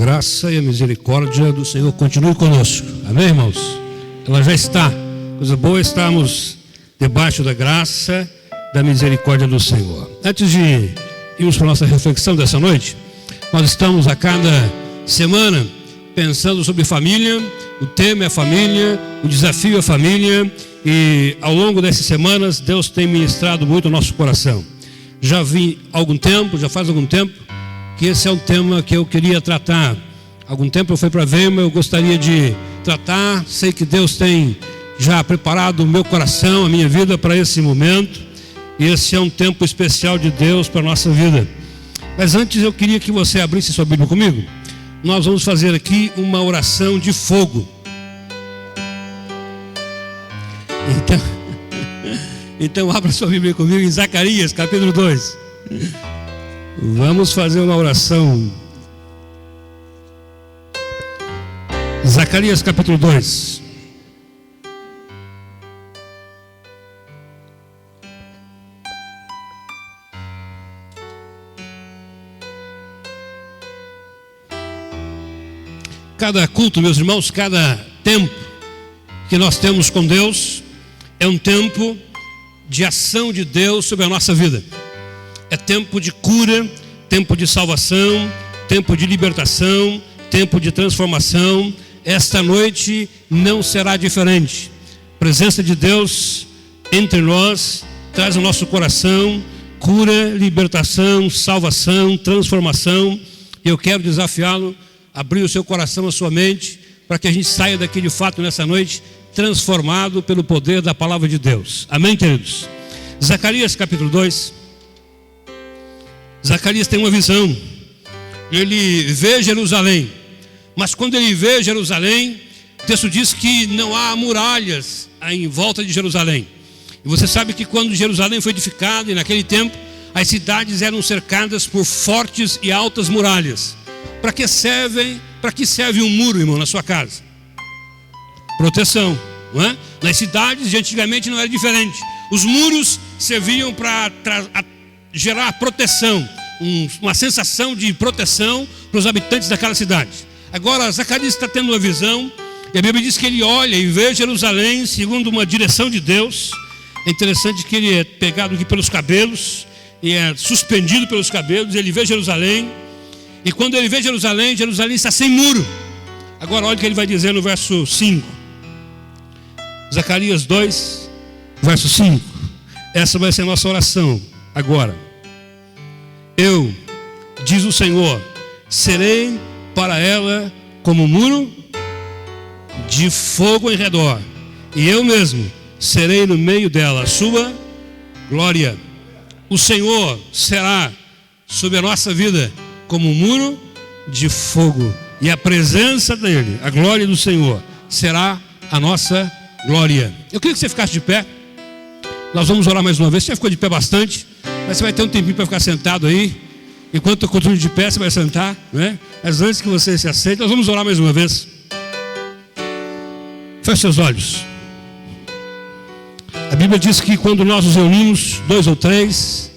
graça e a misericórdia do Senhor continue conosco. Amém, irmãos? Ela já está. Coisa boa é estarmos debaixo da graça, da misericórdia do Senhor. Antes de irmos para a nossa reflexão dessa noite, nós estamos a cada semana pensando sobre família. O tema é a família, o desafio é a família. E ao longo dessas semanas, Deus tem ministrado muito ao nosso coração. Já faz algum tempo, que esse é um tema que eu queria tratar. Algum tempo eu fui para Weimar, eu gostaria de tratar. Sei que Deus tem já preparado o meu coração, a minha vida para esse momento. E esse é um tempo especial de Deus para a nossa vida. Mas antes eu queria que você abrisse sua Bíblia comigo. Nós vamos fazer aqui uma oração de fogo. Então abra sua Bíblia comigo em Zacarias, capítulo 2. Vamos fazer uma oração. Zacarias, capítulo 2. Cada culto, meus irmãos, cada tempo que nós temos com Deus é um tempo de ação de Deus sobre a nossa vida. É tempo de cura, tempo de salvação, tempo de libertação, tempo de transformação. Esta noite não será diferente. A presença de Deus entre nós traz no nosso coração cura, libertação, salvação, transformação. E eu quero desafiá-lo a abrir o seu coração, a sua mente, para que a gente saia daqui de fato nessa noite transformado pelo poder da palavra de Deus. Amém, queridos? Zacarias capítulo 2. Zacarias tem uma visão. Ele vê Jerusalém, mas quando ele vê Jerusalém, o texto diz que não há muralhas em volta de Jerusalém. E você sabe que quando Jerusalém foi edificada, e naquele tempo as cidades eram cercadas por fortes e altas muralhas. Para que serve um muro, irmão, na sua casa? Proteção, não é? Nas cidades de antigamente não era diferente. Os muros serviam para gerar proteção, uma sensação de proteção para os habitantes daquela cidade. Agora Zacarias está tendo uma visão, e a Bíblia diz que ele olha e vê Jerusalém segundo uma direção de Deus. É interessante que ele é pegado aqui pelos cabelos e é suspendido pelos cabelos. Ele vê Jerusalém, e quando ele vê Jerusalém, Jerusalém está sem muro. Agora olha o que ele vai dizer no verso 5. Zacarias 2, verso 5. Essa vai ser a nossa oração agora. Eu, diz o Senhor, serei para ela como muro de fogo em redor, e eu mesmo serei no meio dela a sua glória. O Senhor será sobre a nossa vida como um muro de fogo, e a presença dele, a glória do Senhor, será a nossa glória. Eu queria que você ficasse de pé. Nós vamos orar mais uma vez. Você já ficou de pé bastante, mas você vai ter um tempinho para ficar sentado aí. Enquanto eu continuo de pé, você vai sentar, né? Mas antes que você se aceite, nós vamos orar mais uma vez. Feche seus olhos. A Bíblia diz que quando nós nos reunimos, 2 ou 3,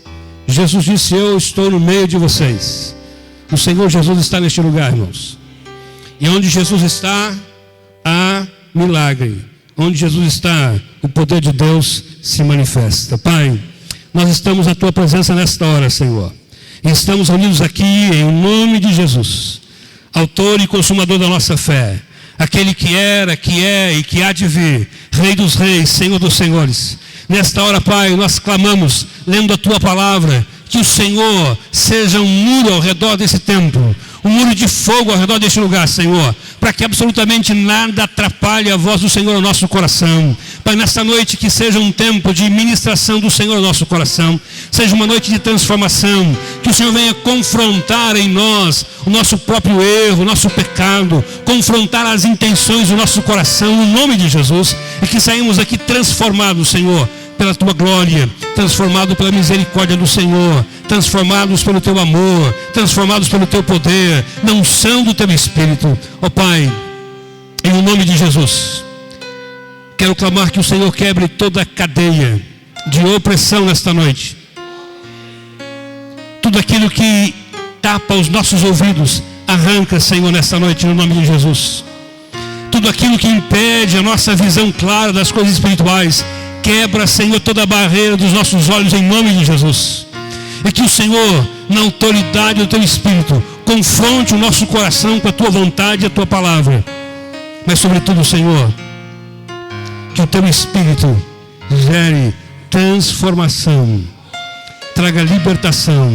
Jesus disse: eu estou no meio de vocês. O Senhor Jesus está neste lugar, irmãos. E onde Jesus está, há milagre. Onde Jesus está, o poder de Deus se manifesta. Pai, nós estamos na tua presença nesta hora, Senhor. E estamos reunidos aqui em nome de Jesus, autor e consumador da nossa fé, aquele que era, que é e que há de vir, Rei dos reis, Senhor dos senhores. Nesta hora, Pai, nós clamamos, lendo a tua palavra, que o Senhor seja um muro ao redor desse templo, um muro de fogo ao redor deste lugar, Senhor, para que absolutamente nada atrapalhe a voz do Senhor no nosso coração. Pai, nesta noite que seja um tempo de ministração do Senhor no nosso coração, seja uma noite de transformação, que o Senhor venha confrontar em nós o nosso próprio erro, o nosso pecado, confrontar as intenções do nosso coração, no nome de Jesus, e que saímos aqui transformados, Senhor, pela tua glória, transformados pela misericórdia do Senhor, transformados pelo teu amor, transformados pelo teu poder, na unção do teu Espírito. Ó Pai, em nome de Jesus, quero clamar que o Senhor quebre toda a cadeia de opressão nesta noite. Tudo aquilo que tapa os nossos ouvidos Arranca, Senhor, nessa noite, no nome de Jesus. Tudo aquilo que impede a nossa visão clara das coisas espirituais, quebra, Senhor, toda a barreira dos nossos olhos em nome de Jesus. E que o Senhor, na autoridade do Teu Espírito, confronte o nosso coração com a Tua vontade e a Tua palavra. Mas sobretudo, Senhor, que o Teu Espírito gere transformação, traga libertação,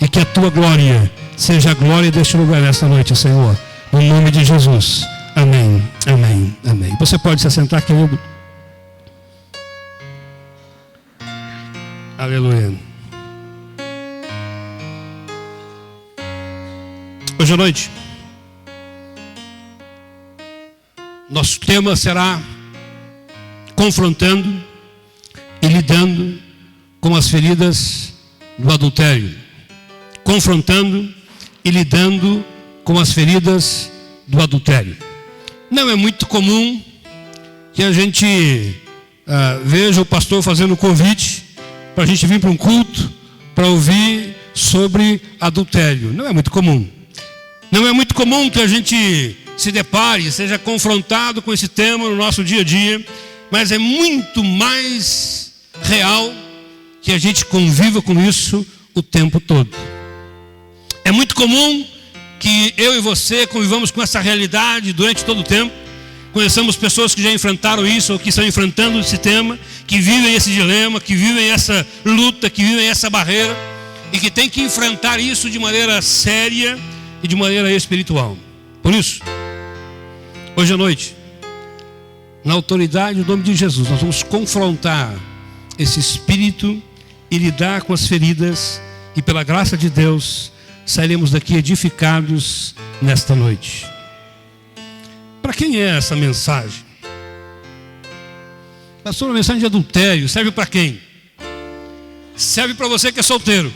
e que a Tua glória seja a glória deste lugar nesta noite, Senhor. No nome de Jesus. Amém, amém, amém. Você pode se assentar, querido. Aleluia. Hoje à noite, nosso tema será confrontando e lidando com as feridas do adultério. Confrontando e lidando com as feridas do adultério. Não é muito comum que a gente veja o pastor fazendo convite para a gente vir para um culto para ouvir sobre adultério. Não é muito comum. Não é muito comum que a gente se depare, seja confrontado com esse tema no nosso dia a dia, mas é muito mais real que a gente conviva com isso o tempo todo. É muito comum que eu e você convivamos com essa realidade durante todo o tempo. Conheçamos pessoas que já enfrentaram isso ou que estão enfrentando esse tema, que vivem esse dilema, que vivem essa luta, que vivem essa barreira e que têm que enfrentar isso de maneira séria e de maneira espiritual. Por isso, hoje à noite, na autoridade do nome de Jesus, nós vamos confrontar esse espírito e lidar com as feridas, e pela graça de Deus sairemos daqui edificados nesta noite. Para quem é essa mensagem? Pastor, a mensagem de adultério serve para quem? Serve para você que é solteiro.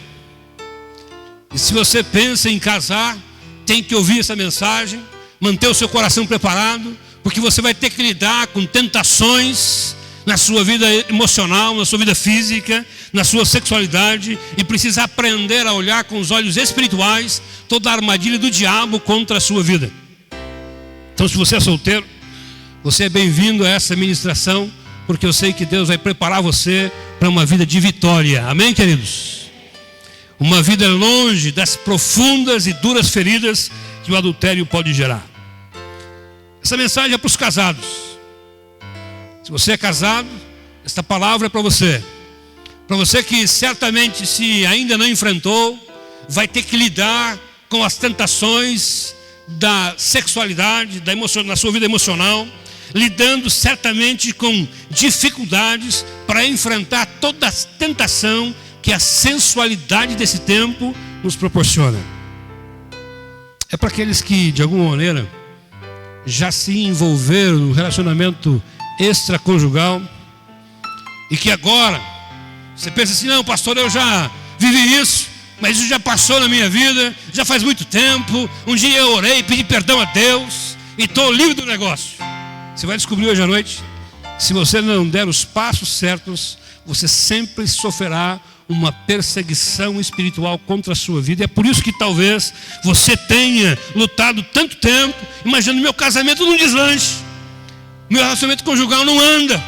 E se você pensa em casar, tem que ouvir essa mensagem, manter o seu coração preparado, porque você vai ter que lidar com tentações na sua vida emocional, na sua vida física, na sua sexualidade, e precisa aprender a olhar com os olhos espirituais toda a armadilha do diabo contra a sua vida. Então, se você é solteiro, você é bem-vindo a essa ministração, porque eu sei que Deus vai preparar você para uma vida de vitória. Amém, queridos? Uma vida longe das profundas e duras feridas que o adultério pode gerar. Essa mensagem é para os casados. Se você é casado, esta palavra é para você. Para você que certamente, se ainda não enfrentou, vai ter que lidar com as tentações da sexualidade, na sua vida emocional, lidando certamente com dificuldades para enfrentar toda a tentação que a sensualidade desse tempo nos proporciona. É para aqueles que, de alguma maneira, já se envolveram no relacionamento extraconjugal e que agora você pensa assim: não, pastor, eu já vivi isso, mas isso já passou na minha vida, já faz muito tempo. Um dia eu orei, pedi perdão a Deus e estou livre do negócio. Você vai descobrir hoje à noite, se você não der os passos certos, você sempre sofrerá uma perseguição espiritual contra a sua vida. É por isso que talvez você tenha lutado tanto tempo, imaginando: meu casamento não deslanche, meu relacionamento conjugal não anda,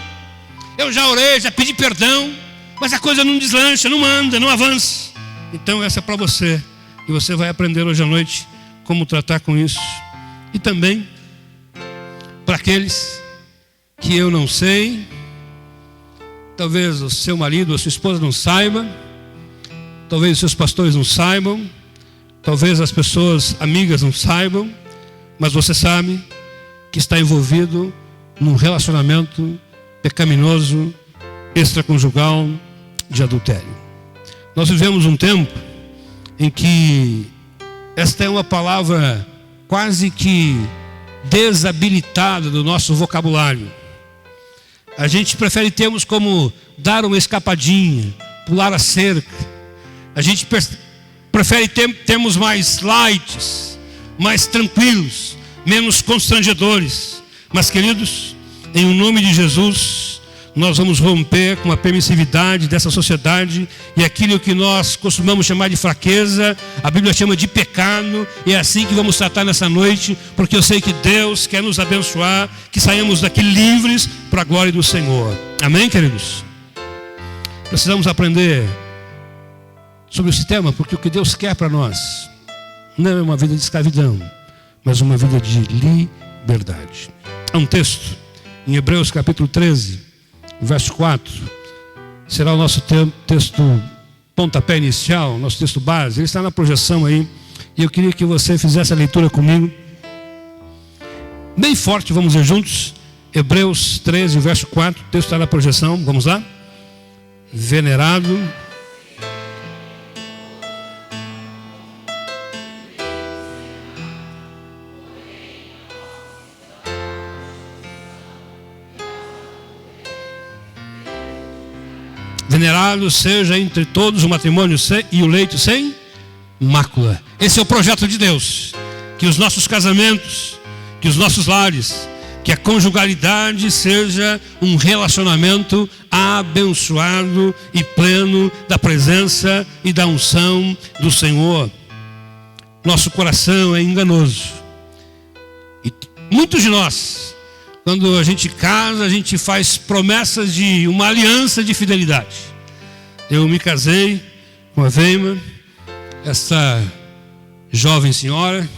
eu já orei, já pedi perdão, mas a coisa não deslancha, não anda, não avança. Então essa é para você, e você vai aprender hoje à noite como tratar com isso. E também para aqueles que eu não sei, talvez o seu marido ou a sua esposa não saiba, talvez os seus pastores não saibam, talvez as pessoas amigas não saibam, mas você sabe que está envolvido num relacionamento pecaminoso, extraconjugal, de adultério. Nós vivemos um tempo em que esta é uma palavra quase que desabilitada do nosso vocabulário. A gente prefere termos como dar uma escapadinha, pular a cerca. A gente prefere termos mais light, mais tranquilos, menos constrangedores. Mas, queridos, em nome de Jesus, nós vamos romper com a permissividade dessa sociedade e aquilo que nós costumamos chamar de fraqueza, a Bíblia chama de pecado, e é assim que vamos tratar nessa noite, porque eu sei que Deus quer nos abençoar, que saímos daqui livres para a glória do Senhor. Amém, queridos? Precisamos aprender sobre esse tema, porque o que Deus quer para nós não é uma vida de escravidão, mas uma vida de liberdade. Há um texto em Hebreus capítulo 13, verso 4, será o nosso texto pontapé inicial, nosso texto base. Ele está na projeção aí, e eu queria que você fizesse a leitura comigo bem forte, vamos ver juntos. Hebreus 13, verso 4, o texto está na projeção, vamos lá. Venerado seja entre todos o matrimônio e o leito sem mácula. Esse é o projeto de Deus. Que os nossos casamentos, que os nossos lares, que a conjugalidade seja um relacionamento abençoado e pleno da presença e da unção do Senhor. Nosso coração é enganoso. E muitos de nós, quando a gente casa, a gente faz promessas de uma aliança de fidelidade. Eu me casei com a Veima, essa jovem senhora,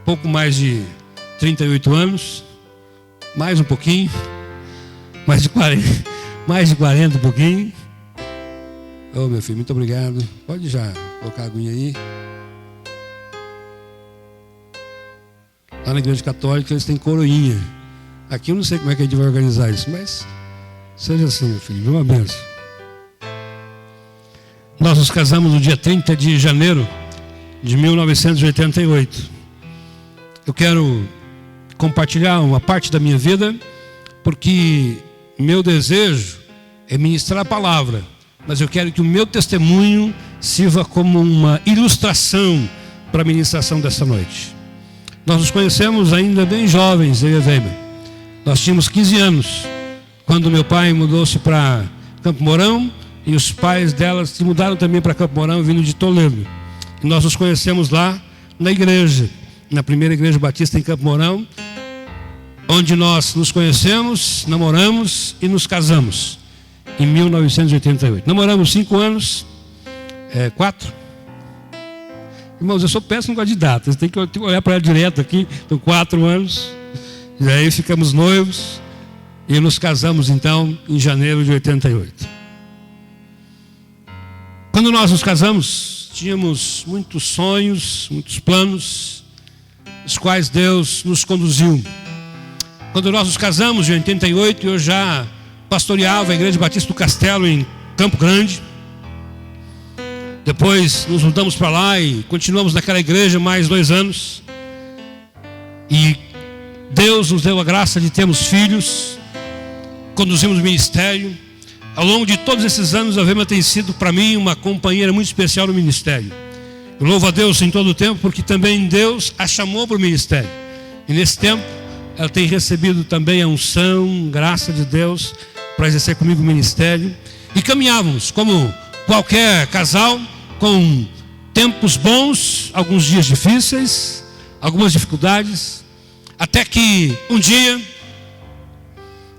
pouco mais de 38 anos, mais um pouquinho, mais de 40 um pouquinho. Ô meu filho, muito obrigado. Pode já colocar a aguinha aí. Lá na igreja católica eles têm coroinha. Aqui eu não sei como é que a gente vai organizar isso, mas seja assim, meu filho, uma bênção. Nós nos casamos no dia 30 de janeiro de 1988. Eu quero compartilhar uma parte da minha vida, porque meu desejo é ministrar a palavra, mas eu quero que o meu testemunho sirva como uma ilustração para a ministração dessa noite. Nós nos conhecemos ainda bem jovens, eu e a Weber. Nós tínhamos 15 anos, quando meu pai mudou-se para Campo Mourão, e os pais dela se mudaram também para Campo Mourão, vindo de Toledo. E nós nos conhecemos lá na igreja, na primeira igreja batista em Campo Mourão, onde nós nos conhecemos, namoramos e nos casamos em 1988. Namoramos 5 anos, 4. Irmãos, eu sou péssimo com a de datas, tem que olhar para ela direto aqui. Então, 4 anos, e aí ficamos noivos e nos casamos então em janeiro de 88. Quando nós nos casamos, tínhamos muitos sonhos, muitos planos, os quais Deus nos conduziu. Quando nós nos casamos, em 88, eu já pastoreava a Igreja Batista do Castelo, em Campo Grande. Depois nos mudamos para lá e continuamos naquela igreja mais 2 anos. E Deus nos deu a graça de termos filhos, conduzimos o ministério. Ao longo de todos esses anos, a Vema tem sido para mim uma companheira muito especial no ministério. Eu louvo a Deus em todo o tempo, porque também Deus a chamou para o ministério. E nesse tempo, ela tem recebido também a unção, graça de Deus, para exercer comigo o ministério. E caminhávamos como qualquer casal, com tempos bons, alguns dias difíceis, algumas dificuldades, até que um dia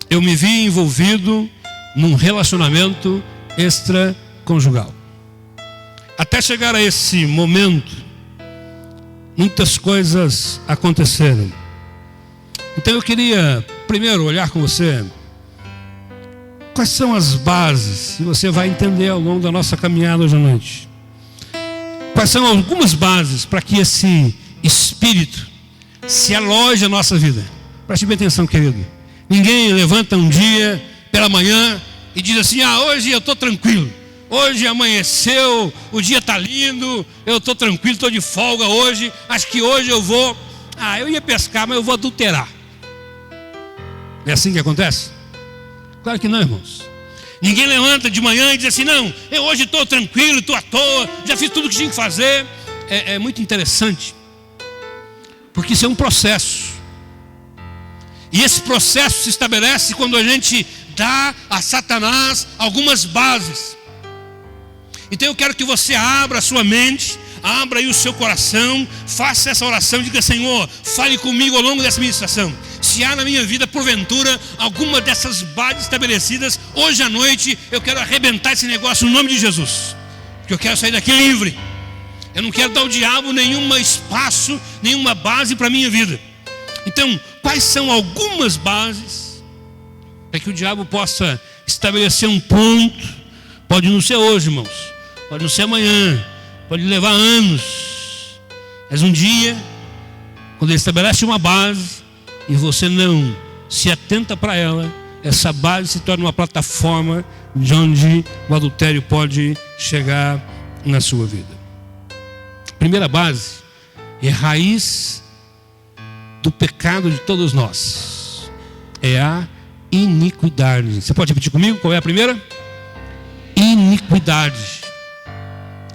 eu me vi envolvido num relacionamento extraconjugal. Até chegar a esse momento, muitas coisas aconteceram. Então eu queria primeiro olhar com você quais são as bases, e você vai entender ao longo da nossa caminhada hoje à noite. Quais são algumas bases para que esse espírito se aloje na nossa vida. Preste bem atenção, querido. Ninguém levanta um dia pela manhã e diz assim: hoje eu estou tranquilo, hoje amanheceu, o dia está lindo, eu estou tranquilo, estou de folga hoje, acho que hoje eu vou, eu ia pescar, mas eu vou adulterar. É assim que acontece? Claro que não, irmãos. Ninguém levanta de manhã e diz assim: não, eu hoje estou tranquilo, estou à toa, já fiz tudo o que tinha que fazer. É muito interessante, porque isso é um processo. E esse processo se estabelece quando a gente dá a Satanás algumas bases. Então eu quero que você abra a sua mente, abra aí o seu coração, faça essa oração e diga: Senhor, fale comigo ao longo dessa ministração. Se há na minha vida, porventura, alguma dessas bases estabelecidas, hoje à noite eu quero arrebentar esse negócio no nome de Jesus. Porque eu quero sair daqui livre. Eu não quero dar ao diabo nenhum espaço, nenhuma base para a minha vida. Então, quais são algumas bases para que o diabo possa estabelecer um ponto? Pode não ser hoje, irmãos, pode não ser amanhã, pode levar anos, mas um dia, quando ele estabelece uma base e você não se atenta para ela, essa base se torna uma plataforma de onde o adultério pode chegar na sua vida. Primeira base é raiz do pecado de todos nós, é a iniquidade. Você pode repetir comigo? Qual é a primeira? Iniquidade.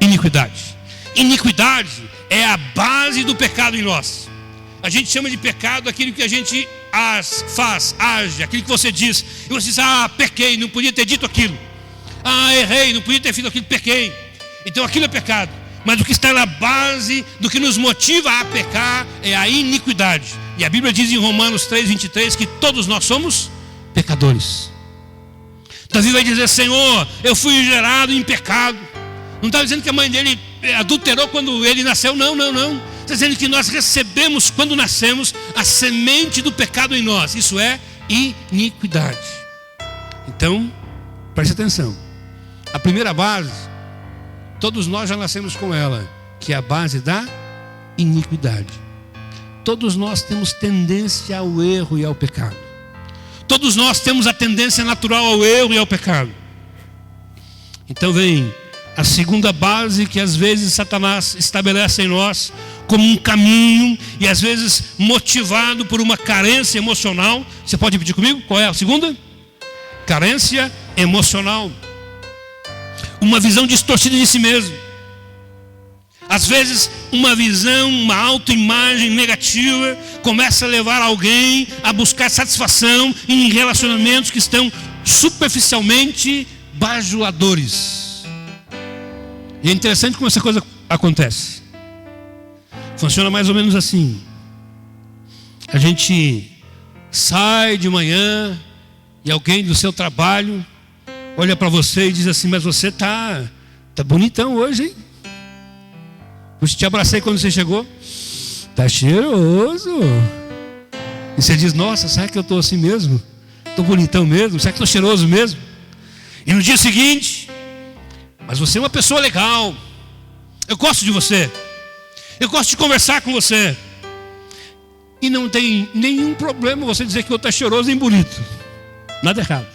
Iniquidade. Iniquidade é a base do pecado em nós. A gente chama de pecado aquilo que a gente faz, age, aquilo que você diz. E você diz: ah, pequei, não podia ter dito aquilo. Ah, errei, não podia ter feito aquilo, pequei. Então aquilo é pecado. Mas o que está na base do que nos motiva a pecar é a iniquidade. E a Bíblia diz em Romanos 3:23 que todos nós somos pecadores. Davi vai dizer: Senhor, eu fui gerado em pecado. Não está dizendo que a mãe dele adulterou quando ele nasceu, não. Está dizendo que nós recebemos, quando nascemos, a semente do pecado em nós. Isso é iniquidade. Então, preste atenção. A primeira base, todos nós já nascemos com ela, que é a base da iniquidade. Todos nós temos tendência ao erro e ao pecado. Todos nós temos a tendência natural ao erro e ao pecado. Então vem a segunda base que às vezes Satanás estabelece em nós como um caminho, e às vezes motivado por uma carência emocional. Você pode repetir comigo? Qual é a segunda? Carência emocional. Uma visão distorcida de si mesmo. Às vezes uma visão, uma autoimagem negativa começa a levar alguém a buscar satisfação em relacionamentos que estão superficialmente bajuladores. E é interessante como essa coisa acontece. Funciona mais ou menos assim. A gente sai de manhã e alguém do seu trabalho olha para você e diz assim: mas você tá bonitão hoje, hein? Eu te abracei quando você chegou. Tá cheiroso. E você diz: nossa, será que eu estou assim mesmo? Estou bonitão mesmo? Será que estou cheiroso mesmo? E no dia seguinte: mas você é uma pessoa legal. Eu gosto de você. Eu gosto de conversar com você. E não tem nenhum problema você dizer que eu estou cheiroso e bonito. Nada errado.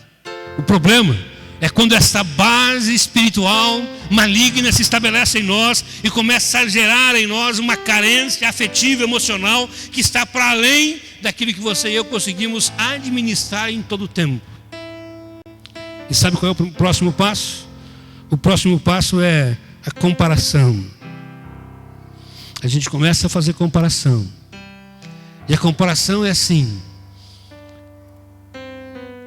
O problema é quando essa base espiritual maligna se estabelece em nós e começa a gerar em nós uma carência afetiva, emocional, que está para além daquilo que você e eu conseguimos administrar em todo o tempo. E sabe qual é o próximo passo? O próximo passo é a comparação. A gente começa a fazer comparação. E a comparação é assim: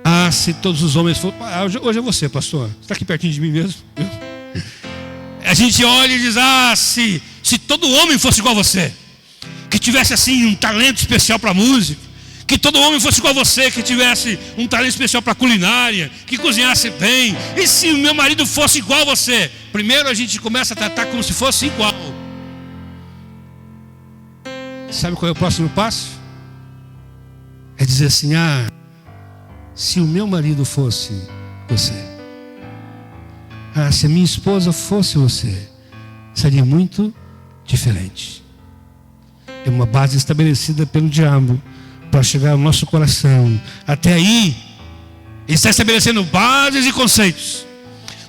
ah, se todos os homens fossem... hoje é você, pastor. Você está aqui pertinho de mim mesmo? A gente olha e diz: ah, se todo homem fosse igual a você, que tivesse assim um talento especial para música, que todo homem fosse igual a você, que tivesse um talento especial para culinária, que cozinhasse bem. E se o meu marido fosse igual a você? Primeiro a gente começa a tratar como se fosse igual. Sabe qual é o próximo passo? É dizer assim: ah, se o meu marido fosse você, ah, se a minha esposa fosse você, seria muito diferente. É uma base estabelecida pelo diabo para chegar ao nosso coração. Até aí, ele está estabelecendo bases e conceitos,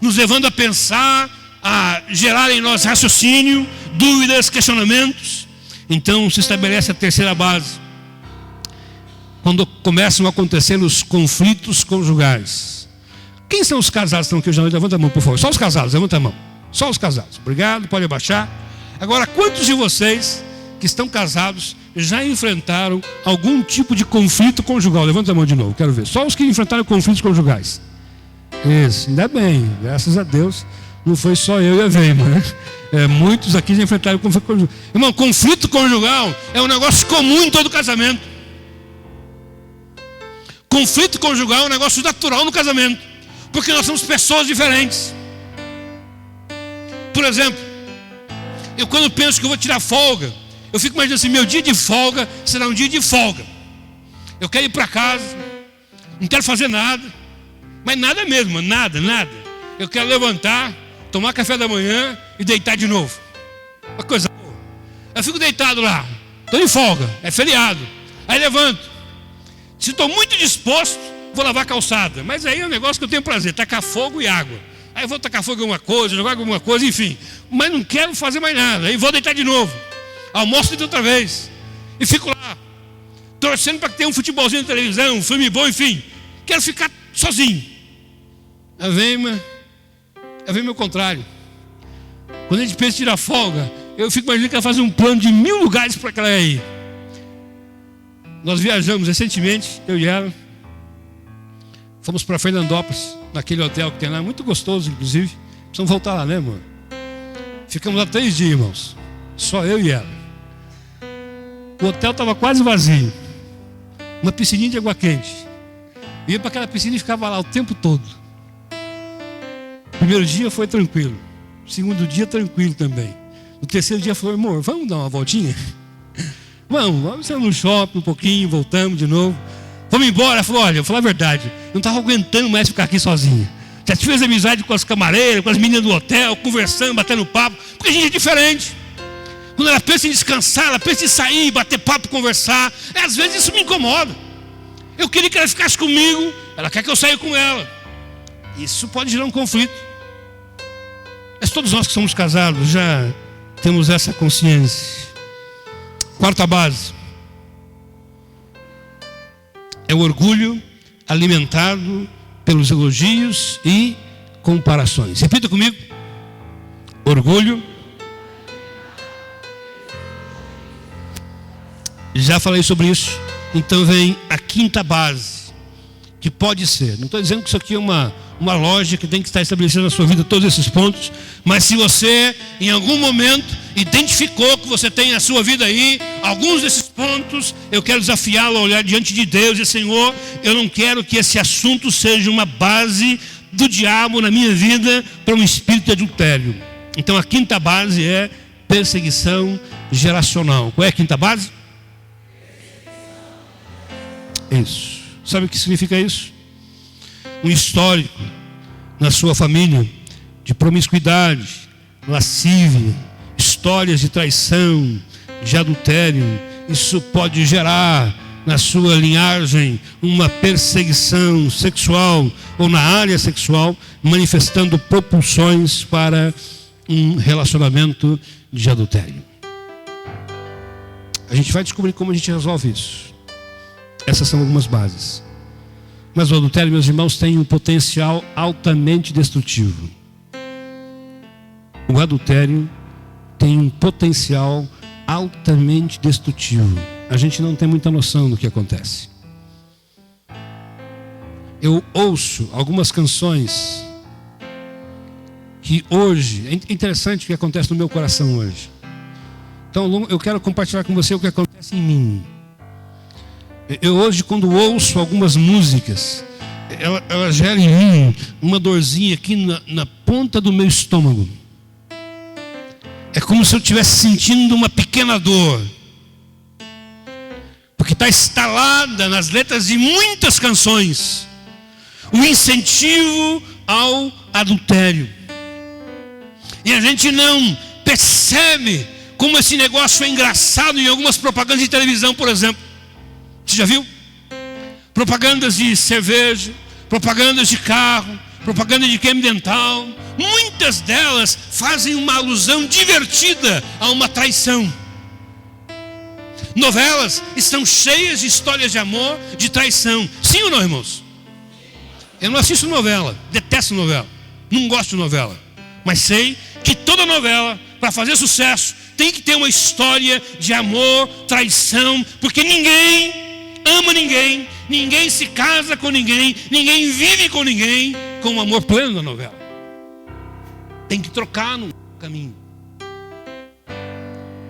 nos levando a pensar, a gerar em nós raciocínio, dúvidas, questionamentos. Então se estabelece a terceira base. Quando começam a acontecer os conflitos conjugais. Quem são os casados que estão aqui hoje? Levanta a mão, por favor. Só os casados, levanta a mão. Só os casados. Obrigado, pode abaixar. Agora, quantos de vocês que estão casados já enfrentaram algum tipo de conflito conjugal? Levanta a mão de novo, quero ver. Só os que enfrentaram conflitos conjugais. Isso, ainda bem, graças a Deus. Não foi só eu e a Veima, né? Muitos aqui já enfrentaram conflito conjugal. Irmão, conflito conjugal é um negócio comum em todo casamento. Conflito conjugal é um negócio natural no casamento, porque nós somos pessoas diferentes. Por exemplo, eu quando penso que eu vou tirar folga, eu fico imaginando assim, meu dia de folga será um dia de folga. Eu quero ir para casa, não quero fazer nada, mas nada mesmo, nada. Eu quero levantar, tomar café da manhã e deitar de novo. Uma coisa boa. Eu fico deitado lá, estou em folga, é feriado. Aí levanto. Se estou muito disposto, vou lavar a calçada. Mas aí é um negócio que eu tenho prazer, tacar fogo e água. Aí eu vou tacar fogo em alguma coisa, jogar alguma coisa, enfim. Mas não quero fazer mais nada. Aí vou deitar de novo. Almoço de outra vez. E fico lá, torcendo para que tenha um futebolzinho na televisão, um filme bom, enfim. Quero ficar sozinho. A Veima é o contrário. Quando a gente pensa em tirar folga, eu fico imaginando que ela faz um plano de 1000 lugares para que ela ir. Nós viajamos recentemente, eu e ela. Fomos para Fernandópolis, naquele hotel que tem lá, muito gostoso, inclusive. Precisamos voltar lá, né, amor? Ficamos lá 3 dias, irmãos. Só eu e ela. O hotel estava quase vazio. Uma piscininha de água quente. Eu ia para aquela piscina e ficava lá o tempo todo. O primeiro dia foi tranquilo. O segundo dia, tranquilo também. No terceiro dia, falou, amor, vamos dar uma voltinha? Vamos no shopping um pouquinho, voltamos de novo. Vamos embora. Ela falou, olha, eu vou falar a verdade, eu não estava aguentando mais ficar aqui sozinha. Já tive amizade com as camareiras, com as meninas do hotel, conversando, batendo papo, porque a gente é diferente. Quando ela pensa em descansar, ela pensa em sair, bater papo, conversar. Às vezes isso me incomoda. Eu queria que ela ficasse comigo, ela quer que eu saia com ela. Isso pode gerar um conflito. Mas todos nós que somos casados já temos essa consciência. Quarta base é o orgulho alimentado pelos elogios e comparações. Repita comigo. Orgulho. Já falei sobre isso. Então vem a quinta base, que pode ser. Não estou dizendo que isso aqui é uma lógica que tem que estar estabelecida na sua vida, todos esses pontos. Mas se você, em algum momento, identificou que você tem na sua vida aí alguns desses pontos, eu quero desafiá-lo a olhar diante de Deus e dizer, Senhor, eu não quero que esse assunto seja uma base do diabo na minha vida para um espírito de adultério. Então a quinta base é perseguição geracional. Qual é a quinta base? Isso. Sabe o que significa isso? Um histórico na sua família de promiscuidade, lascívia, histórias de traição, de adultério. Isso pode gerar na sua linhagem uma perseguição sexual ou na área sexual, manifestando propulsões para um relacionamento de adultério. A gente vai descobrir como a gente resolve isso. Essas são algumas bases. Mas o adultério, meus irmãos, tem um potencial altamente destrutivo. O adultério tem um potencial altamente destrutivo. A gente não tem muita noção do que acontece. Eu ouço algumas canções que hoje, é interessante o que acontece no meu coração hoje. Então eu quero compartilhar com você o que acontece em mim. Eu hoje, quando ouço algumas músicas, ela gera em mim uma dorzinha aqui na ponta do meu estômago. É como se eu estivesse sentindo uma pequena dor. Porque está instalada nas letras de muitas canções o incentivo ao adultério. E a gente não percebe como esse negócio é engraçado em algumas propagandas de televisão, por exemplo. Você já viu? Propagandas de cerveja, propagandas de carro, propaganda de creme dental. Muitas delas fazem uma alusão divertida a uma traição. Novelas estão cheias de histórias de amor, de traição. Sim ou não, irmãos? Eu não assisto novela, detesto novela, não gosto de novela. Mas sei que toda novela, para fazer sucesso, tem que ter uma história de amor, traição, porque ninguém ama ninguém, ninguém se casa com ninguém, ninguém vive com ninguém com o amor pleno da novela. Tem que trocar no caminho.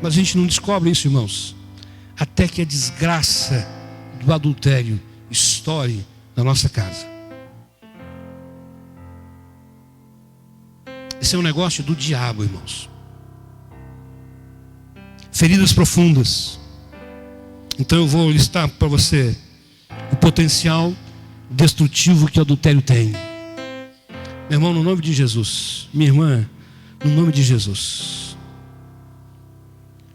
Mas a gente não descobre isso, irmãos, até que a desgraça do adultério estoure na nossa casa. Esse é um negócio do diabo, irmãos. Feridas profundas. Então eu vou listar para você o potencial destrutivo que o adultério tem. Meu irmão, no nome de Jesus. Minha irmã, no nome de Jesus.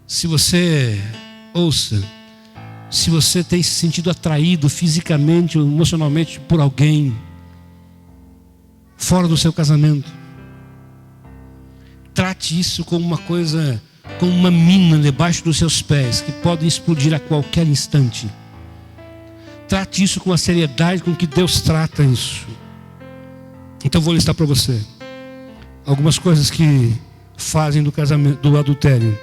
Se você, ouça, se você tem se sentido atraído fisicamente ou emocionalmente por alguém fora do seu casamento, trate isso como uma coisa, como uma mina debaixo dos seus pés, que pode explodir a qualquer instante. Trate isso com a seriedade com que Deus trata isso. Então eu vou listar para você algumas coisas que fazem do casamento, do adultério,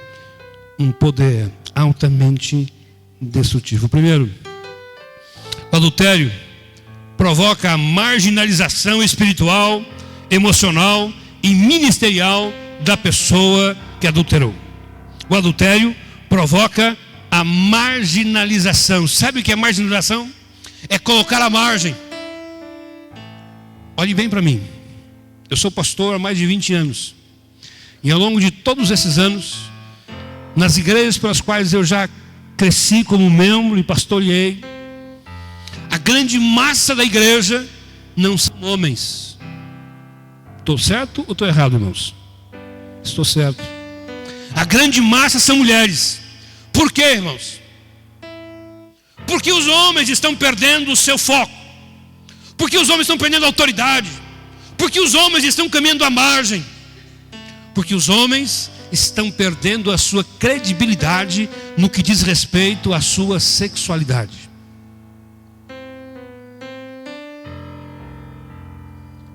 um poder altamente destrutivo. Primeiro, o adultério provoca a marginalização espiritual, emocional e ministerial da pessoa que adulterou. O adultério provoca a marginalização. Sabe o que é marginalização? É colocar à margem. Olhe bem para mim. Eu sou pastor há mais de 20 anos. E ao longo de todos esses anos, nas igrejas pelas quais eu já cresci como membro e pastoreei, a grande massa da igreja não são homens. Estou certo ou estou errado, irmãos? Estou certo. A grande massa são mulheres. Por quê, irmãos? Porque os homens estão perdendo o seu foco. Porque os homens estão perdendo a autoridade. Porque os homens estão caminhando à margem. Porque os homens estão perdendo a sua credibilidade no que diz respeito à sua sexualidade.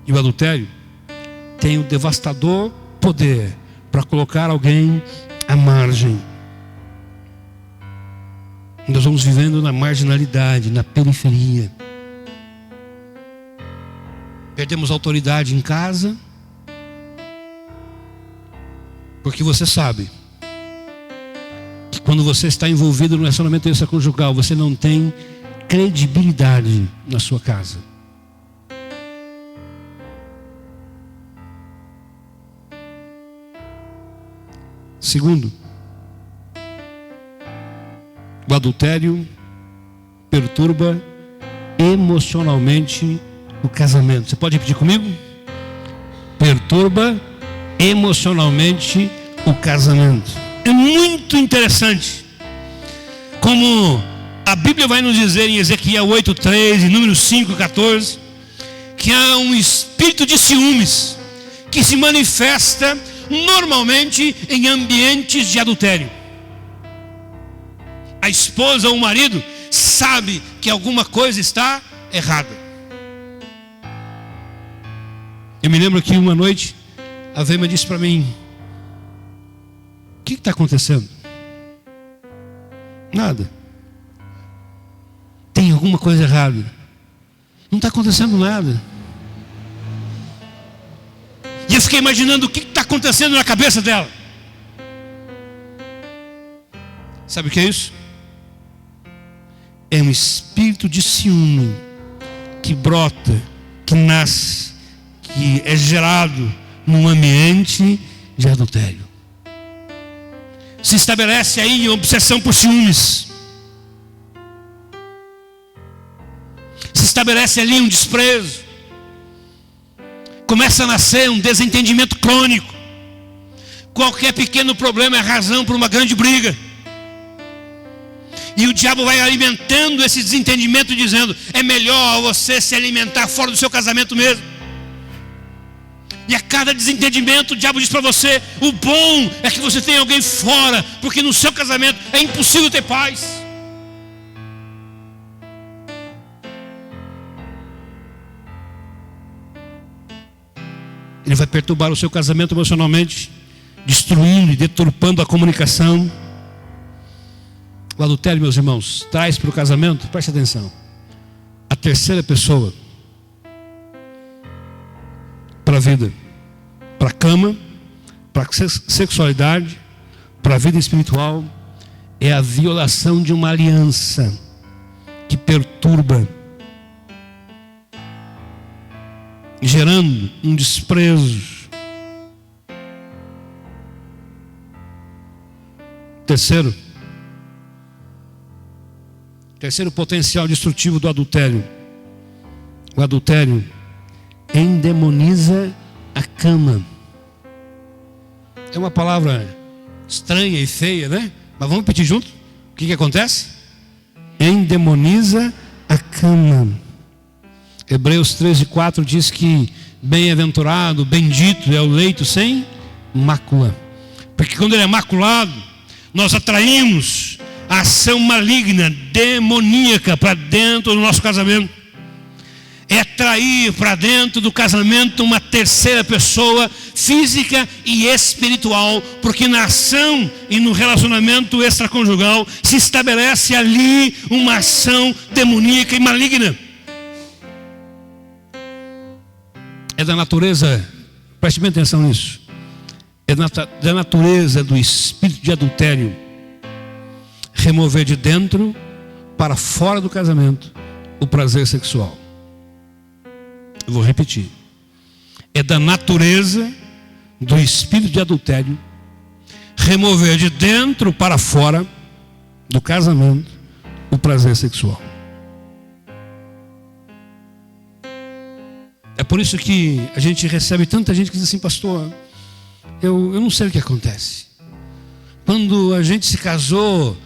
E o adultério tem o devastador poder para colocar alguém à margem. Nós vamos vivendo na marginalidade, na periferia. Perdemos autoridade em casa, porque você sabe que quando você está envolvido no relacionamento extraconjugal, você não tem credibilidade na sua casa. Segundo, o adultério perturba emocionalmente o casamento. Você pode repetir comigo? Perturba emocionalmente o casamento. É muito interessante como a Bíblia vai nos dizer em Ezequiel 8:3 e número 5:14 que há um espírito de ciúmes que se manifesta normalmente em ambientes de adultério. A esposa ou o marido sabe que alguma coisa está errada. Eu me lembro que uma noite a Vema disse para mim: o que está acontecendo? Nada. Tem alguma coisa errada? Não está acontecendo nada. E eu fiquei imaginando o que está acontecendo na cabeça dela. Sabe o que é isso? É um espírito de ciúme que brota, que nasce, que é gerado num ambiente de adultério. Se estabelece aí uma obsessão por ciúmes. Se estabelece ali um desprezo. Começa a nascer um desentendimento crônico. Qualquer pequeno problema é razão para uma grande briga. E o diabo vai alimentando esse desentendimento, dizendo: é melhor você se alimentar fora do seu casamento mesmo. E a cada desentendimento o diabo diz para você: o bom é que você tem alguém fora, porque no seu casamento é impossível ter paz. Ele vai perturbar o seu casamento emocionalmente, destruindo e deturpando a comunicação. O adultério, meus irmãos, traz para o casamento, preste atenção, a terceira pessoa para a vida, para a cama, para a sexualidade, para a vida espiritual. É a violação de uma aliança que perturba, gerando um desprezo. Terceiro potencial destrutivo do adultério. O adultério endemoniza a cama. É uma palavra estranha e feia, né? Mas vamos repetir junto? O que acontece? Endemoniza a cama. Hebreus 13:4 diz que bem-aventurado, bendito é o leito sem mácula. Porque quando ele é maculado, nós atraímos a ação maligna, demoníaca para dentro do nosso casamento. É atrair para dentro do casamento uma terceira pessoa física e espiritual, porque na ação e no relacionamento extraconjugal se estabelece ali uma ação demoníaca e maligna. É da natureza, preste bem atenção nisso, é da natureza do espírito de adultério remover de dentro para fora do casamento o prazer sexual. Eu vou repetir. É da natureza do espírito de adultério remover de dentro para fora do casamento o prazer sexual. É por isso que a gente recebe tanta gente que diz assim: pastor, eu não sei o que acontece. Quando a gente se casou,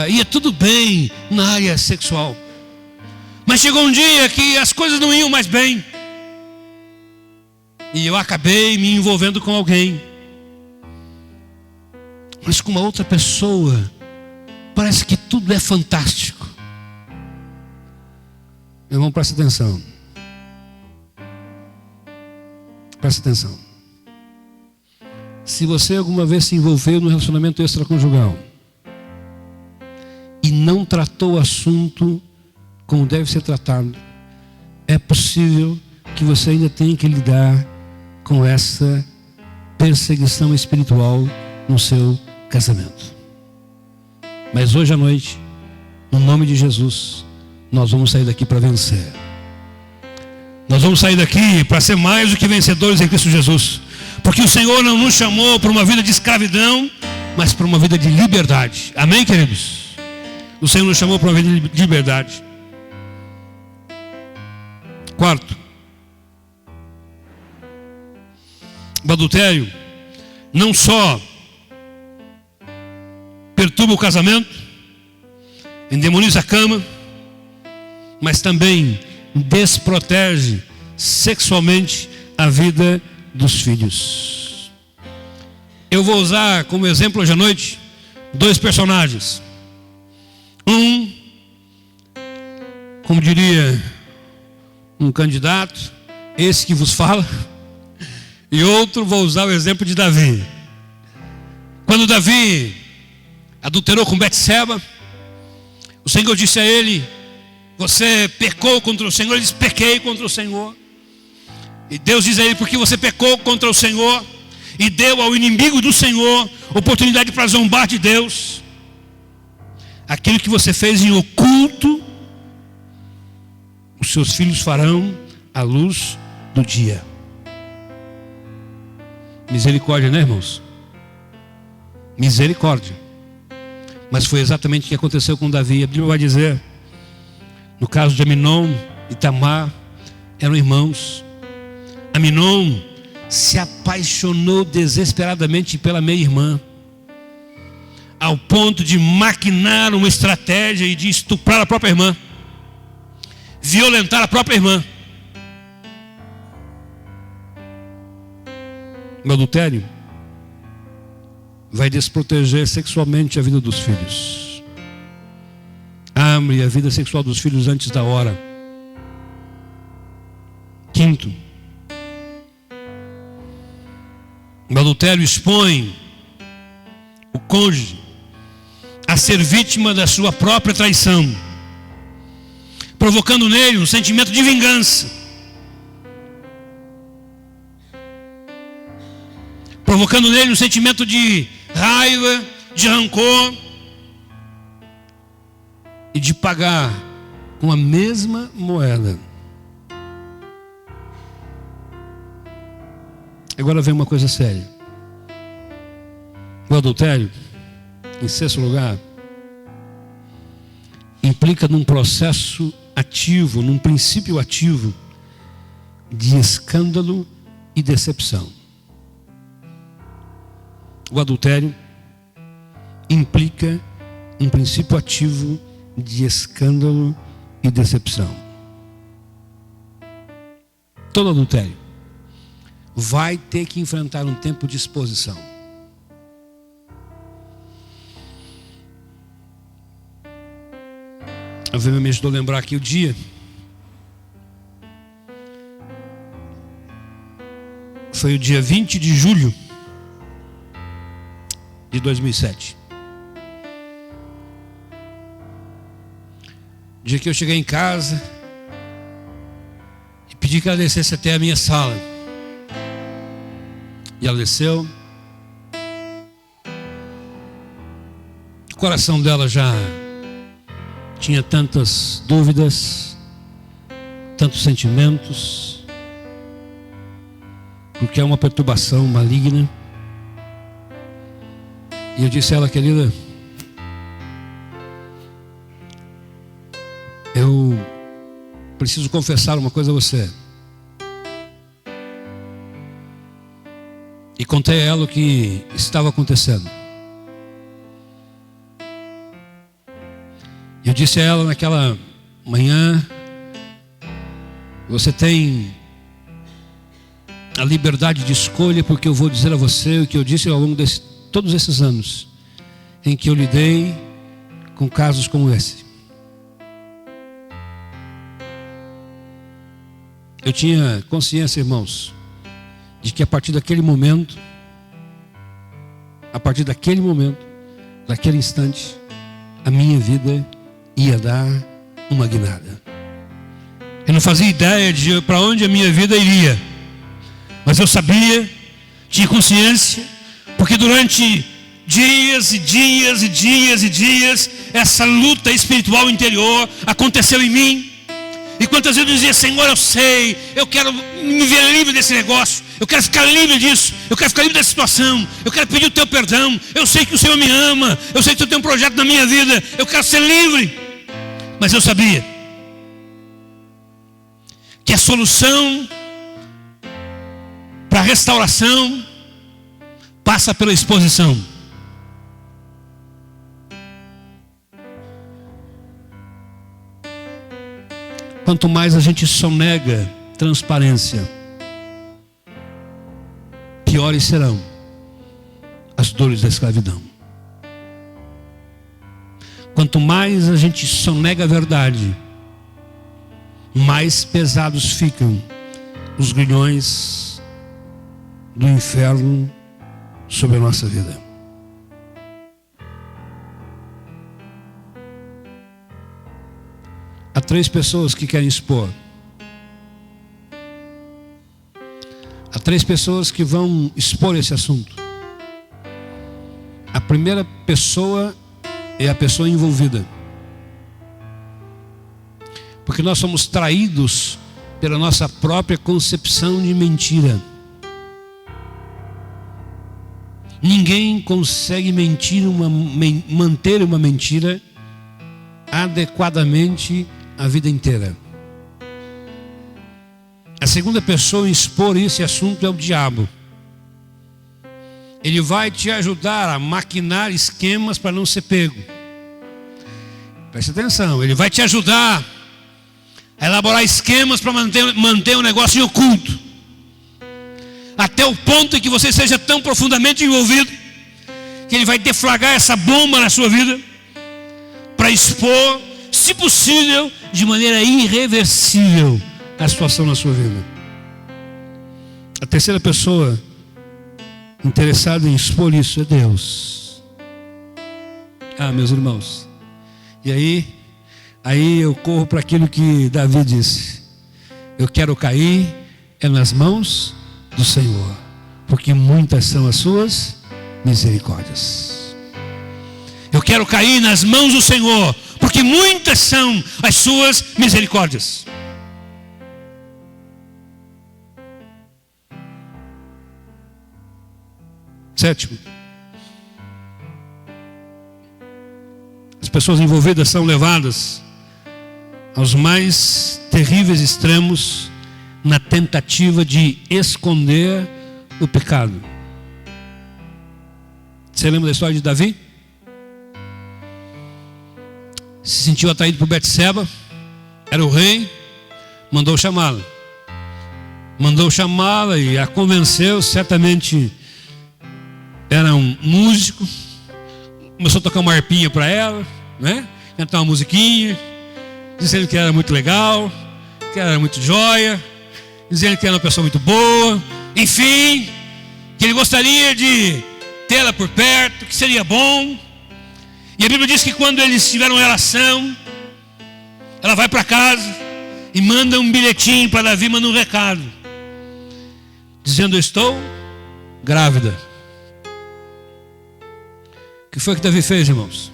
ia tudo bem na área sexual, mas chegou um dia que as coisas não iam mais bem, e eu acabei me envolvendo com alguém, mas com uma outra pessoa parece que tudo é fantástico. Meu irmão, presta atenção. Presta atenção. Se você alguma vez se envolveu no relacionamento extraconjugal e não tratou o assunto como deve ser tratado, é possível que você ainda tenha que lidar com essa perseguição espiritual no seu casamento. Mas hoje à noite, no nome de Jesus, nós vamos sair daqui para vencer. Nós vamos sair daqui para ser mais do que vencedores em Cristo Jesus. Porque o Senhor não nos chamou para uma vida de escravidão, mas para uma vida de liberdade. Amém, queridos? O Senhor nos chamou para uma vida de liberdade. Quarto, o adultério não só perturba o casamento, endemoniza a cama, mas também desprotege sexualmente a vida dos filhos. Eu vou usar como exemplo hoje à noite 2 personagens. Um, como diria um candidato, esse que vos fala, e outro, vou usar o exemplo de Davi. Quando Davi adulterou com Betseba, o Senhor disse a ele: você pecou contra o Senhor. Ele disse: pequei contra o Senhor. E Deus diz a ele: porque você pecou contra o Senhor e deu ao inimigo do Senhor oportunidade para zombar de Deus, aquilo que você fez em oculto, os seus filhos farão à luz do dia. Misericórdia, né, irmãos? Misericórdia. Mas foi exatamente o que aconteceu com Davi. A Bíblia vai dizer, no caso de Aminon e Tamar, eram irmãos. Aminon se apaixonou desesperadamente pela meia-irmã, ao ponto de maquinar uma estratégia e de estuprar a própria irmã, violentar a própria irmã. O adultério vai desproteger sexualmente a vida dos filhos. Abre a vida sexual dos filhos antes da hora. Quinto, o adultério expõe o cônjuge, a ser vítima da sua própria traição, provocando nele um sentimento de vingança, provocando nele um sentimento de raiva, de rancor, e de pagar com a mesma moeda. Agora vem uma coisa séria. O adultério, em sexto lugar, implica num processo ativo, num princípio ativo de escândalo e decepção. O adultério implica um princípio ativo de escândalo e decepção. Todo adultério vai ter que enfrentar um tempo de exposição. Me ajudou a lembrar aqui o dia. Foi o dia 20 de julho de 2007. Dia que eu cheguei em casa e pedi que ela descesse até a minha sala. E ela desceu. O coração dela já tinha tantas dúvidas, tantos sentimentos, porque é uma perturbação maligna. E eu disse a ela: querida, eu preciso confessar uma coisa a você. E contei a ela o que estava acontecendo. Eu disse a ela naquela manhã: você tem a liberdade de escolha, porque eu vou dizer a você o que eu disse ao longo de todos esses anos em que eu lidei com casos como esse. Eu tinha consciência, irmãos, de que a partir daquele momento, daquele instante, a minha vida ia dar uma guinada. Eu não fazia ideia de para onde a minha vida iria, mas eu sabia, tinha consciência, porque durante dias e dias e dias e dias, essa luta espiritual interior aconteceu em mim. E quantas vezes eu dizia: Senhor, eu sei, eu quero me ver livre desse negócio, eu quero ficar livre disso, eu quero ficar livre dessa situação, eu quero pedir o teu perdão, eu sei que o Senhor me ama, eu sei que o Senhor tem um projeto na minha vida, eu quero ser livre. Mas eu sabia que a solução para a restauração passa pela exposição. Quanto mais a gente sonega transparência, piores serão as dores da escravidão. Quanto mais a gente sonega a verdade, mais pesados ficam os grilhões do inferno sobre a nossa vida. Há 3 pessoas que querem expor. Há 3 pessoas que vão expor esse assunto. A primeira pessoa é a pessoa envolvida. Porque nós somos traídos pela nossa própria concepção de mentira. Ninguém consegue manter uma mentira adequadamente a vida inteira. A segunda pessoa em expor esse assunto é o diabo. Ele vai te ajudar a maquinar esquemas para não ser pego. Preste atenção, ele vai te ajudar a elaborar esquemas para manter o negócio em oculto, até o ponto em que você seja tão profundamente envolvido que ele vai deflagrar essa bomba na sua vida para expor, se possível, de maneira irreversível, a situação na sua vida. A terceira pessoa interessada em expor isso é Deus. Meus irmãos, e aí eu corro para aquilo que Davi disse: eu quero cair nas mãos do Senhor, porque muitas são as suas misericórdias. Eu quero cair nas mãos do Senhor, porque muitas são as suas misericórdias. Sétimo, as pessoas envolvidas são levadas aos mais terríveis extremos na tentativa de esconder o pecado. Você lembra da história de Davi? Se sentiu atraído por Betseba, era o rei, mandou chamá-la e a convenceu. Certamente era um músico, começou a tocar uma harpinha para ela, né? Cantar uma musiquinha, dizendo que era muito legal, que era muito joia, dizendo que era uma pessoa muito boa, enfim, que ele gostaria de tê-la por perto, que seria bom. E a Bíblia diz que quando eles tiveram relação, ela vai para casa e manda um bilhetinho para Davi, manda um recado, dizendo: eu estou grávida. O que foi que Davi fez, irmãos?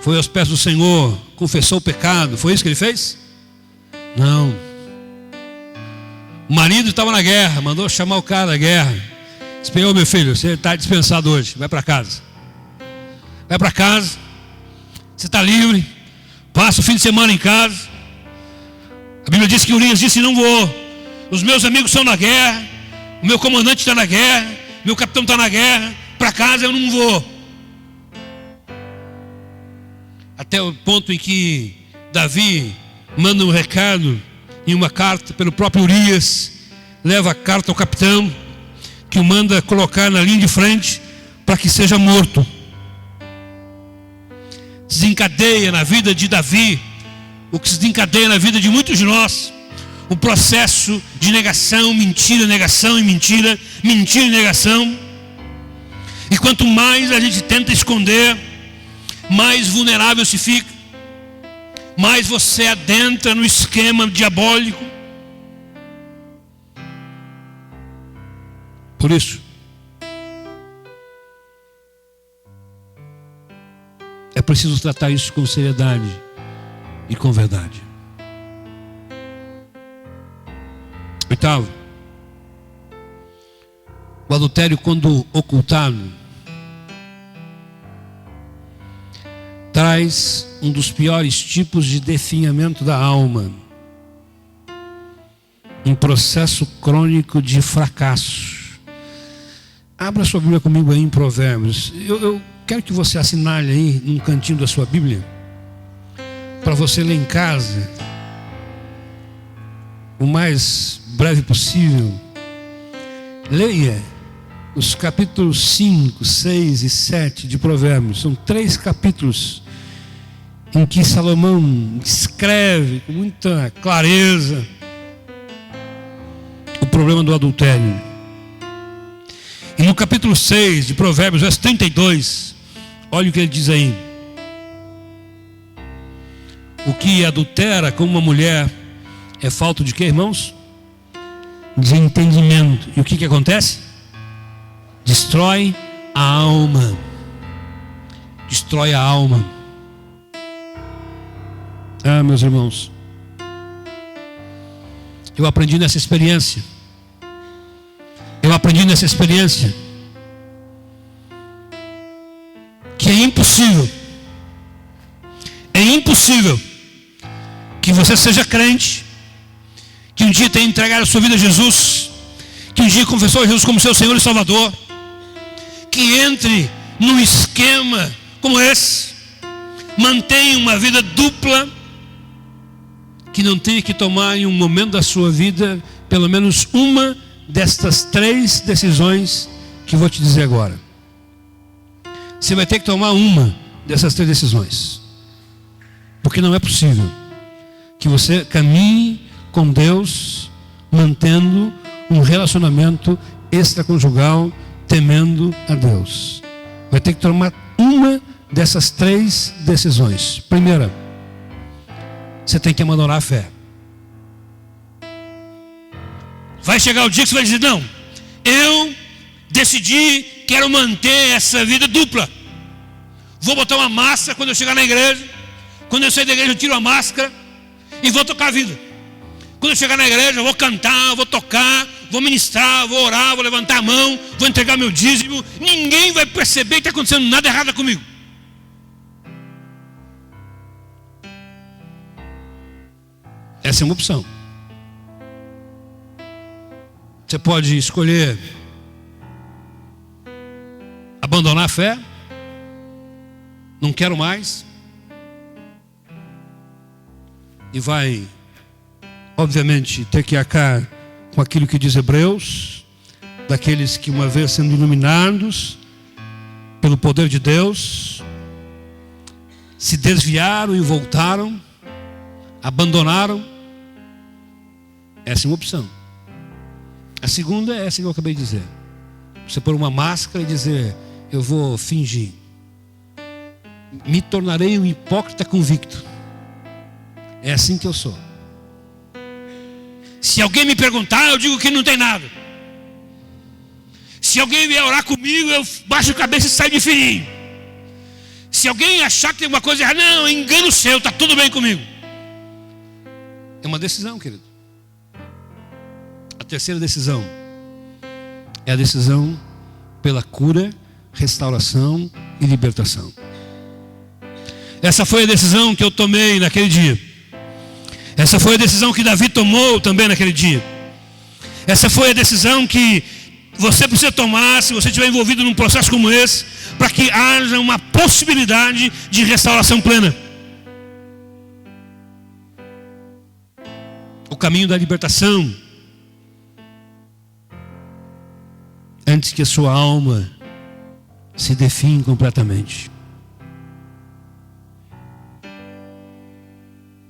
Foi aos pés do Senhor, confessou o pecado. Foi isso que ele fez? Não. O marido estava na guerra, mandou chamar o cara da guerra. Disse: ô meu filho, você está dispensado hoje, vai para casa. Vai para casa, você está livre, passa o fim de semana em casa. A Bíblia diz que Urias disse: não vou, os meus amigos estão na guerra, o meu comandante está na guerra, meu capitão está na guerra, para casa eu não vou. Até o ponto em que Davi manda um recado em uma carta pelo próprio Urias, leva a carta ao capitão, que o manda colocar na linha de frente para que seja morto. Desencadeia na vida de Davi o que se desencadeia na vida de muitos de nós: o processo de negação, mentira, negação e mentira, mentira e negação. E quanto mais a gente tenta esconder, mais vulnerável se fica, mais você adentra no esquema diabólico. Por isso, é preciso tratar isso com seriedade e com verdade. Oitavo, o adultério, quando ocultado, traz um dos piores tipos de definhamento da alma, um processo crônico de fracasso. Abra sua Bíblia comigo aí em Provérbios. Eu quero que você assinale aí num cantinho da sua Bíblia, para você ler em casa, o mais breve possível. Leia os capítulos 5, 6 e 7 de Provérbios. São 3 capítulos em que Salomão escreve com muita clareza o problema do adultério. E no capítulo 6 de Provérbios, verso 32, olha o que ele diz aí: o que adultera com uma mulher é falta de quê, irmãos? De entendimento. E o que acontece? Destrói a alma. Destrói a alma. Meus irmãos, eu aprendi nessa experiência. Que é impossível que você seja crente, que um dia tenha entregado a sua vida a Jesus, que um dia confessou a Jesus como seu Senhor e Salvador, que entre num esquema como esse, mantenha uma vida dupla, que não tenha que tomar em um momento da sua vida pelo menos uma destas 3 decisões que vou te dizer agora. Você vai ter que tomar uma dessas 3 decisões, porque não é possível que você caminhe com Deus mantendo um relacionamento extraconjugal, temendo a Deus. Vai ter que tomar uma dessas 3 decisões. Primeira, você tem que abandonar a fé. Vai chegar o dia que você vai dizer: não, eu decidi, quero manter essa vida dupla. Vou botar uma máscara quando eu chegar na igreja. Quando eu sair da igreja eu tiro a máscara e vou tocar a vida. Quando eu chegar na igreja eu vou cantar, vou tocar, vou ministrar, vou orar, vou levantar a mão, vou entregar meu dízimo. Ninguém vai perceber que está acontecendo nada errado comigo. Essa é uma opção. Você pode escolher abandonar a fé. Não quero mais. E vai, obviamente, ter que arcar com aquilo que diz Hebreus, daqueles que uma vez sendo iluminados pelo poder de Deus, se desviaram e voltaram, abandonaram. Essa é uma opção. A segunda é essa que eu acabei de dizer. Você pôr uma máscara e dizer: eu vou fingir, me tornarei um hipócrita convicto. É assim que eu sou. Se alguém me perguntar, eu digo que não tem nada. Se alguém vier orar comigo, eu baixo a cabeça e saio de fininho. Se alguém achar que tem alguma coisa errada, não, engano seu, está tudo bem comigo. É uma decisão, querido. A terceira decisão é a decisão pela cura, restauração e libertação. Essa foi a decisão que eu tomei naquele dia. Essa foi a decisão que Davi tomou também naquele dia. Essa foi a decisão que você precisa tomar se você estiver envolvido num processo como esse, para que haja uma possibilidade de restauração plena. O caminho da libertação, antes que a sua alma se define completamente.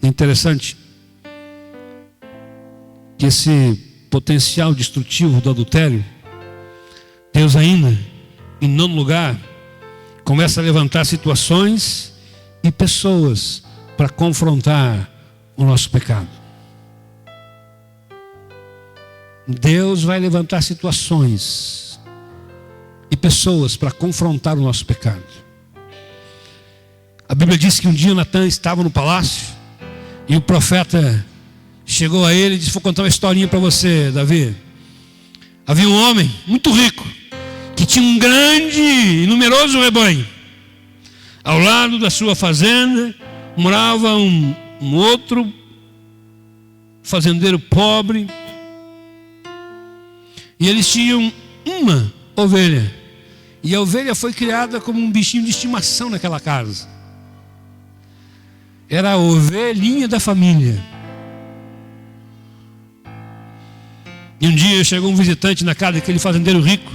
É interessante que esse potencial destrutivo do adultério, Deus ainda, em nono lugar, começa a levantar situações e pessoas para confrontar o nosso pecado. Deus vai levantar situações e pessoas para confrontar o nosso pecado. A Bíblia diz que um dia Natã estava no palácio e o profeta chegou a ele e disse: vou contar uma historinha para você, Davi. Havia um homem muito rico que tinha um grande e numeroso rebanho. Ao lado da sua fazenda morava um outro fazendeiro pobre. E eles tinham uma ovelha. E a ovelha foi criada como um bichinho de estimação naquela casa. Era a ovelhinha da família. E um dia chegou um visitante na casa daquele fazendeiro rico.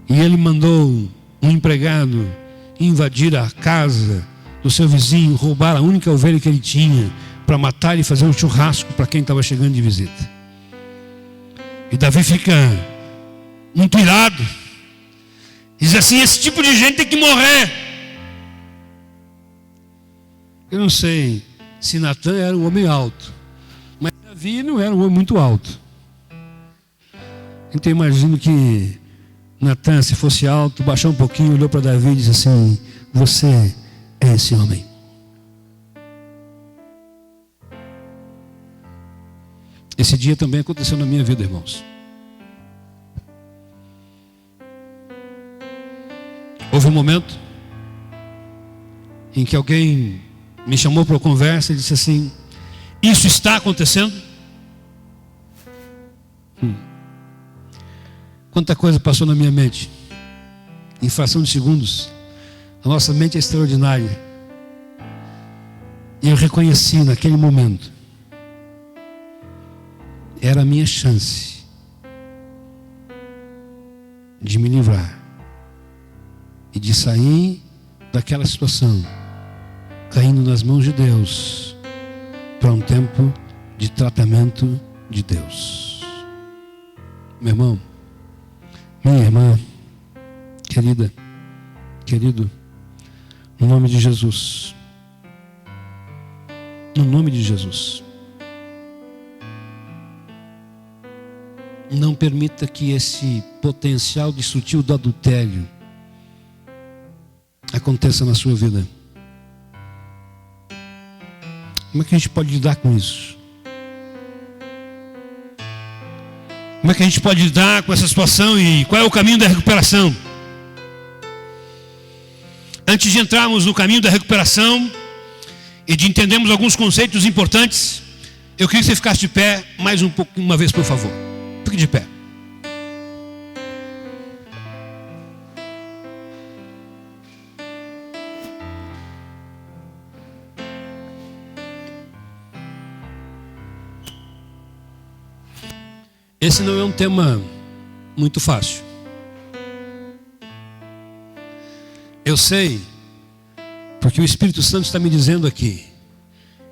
E ele mandou um empregado invadir a casa do seu vizinho, roubar a única ovelha que ele tinha, para matar e fazer um churrasco para quem estava chegando de visita. E Davi fica muito irado. Diz assim: esse tipo de gente tem que morrer. Eu não sei se Natã era um homem alto, mas Davi não era um homem muito alto. Então eu imagino que Natã, se fosse alto, baixou um pouquinho, olhou para Davi e disse assim: você é esse homem. Esse dia também aconteceu na minha vida, irmãos. Houve um momento em que alguém me chamou para uma conversa e disse assim: isso está acontecendo? Quanta coisa passou na minha mente. Em fração de segundos. A nossa mente é extraordinária. E eu reconheci naquele momento, era a minha chance de me livrar e de sair daquela situação, caindo nas mãos de Deus, para um tempo de tratamento de Deus. Meu irmão, minha irmã, querida, querido, Em nome de Jesus. No nome de Jesus. Não permita que esse potencial destrutivo do adultério aconteça na sua vida. Como é que a gente pode lidar com isso? Como é que a gente pode lidar com essa situação e qual é o caminho da recuperação? Antes de entrarmos no caminho da recuperação e de entendermos alguns conceitos importantes, eu queria que você ficasse de pé mais uma vez, por favor. Fique de pé. Esse não é um tema muito fácil. Eu sei, porque o Espírito Santo está me dizendo aqui,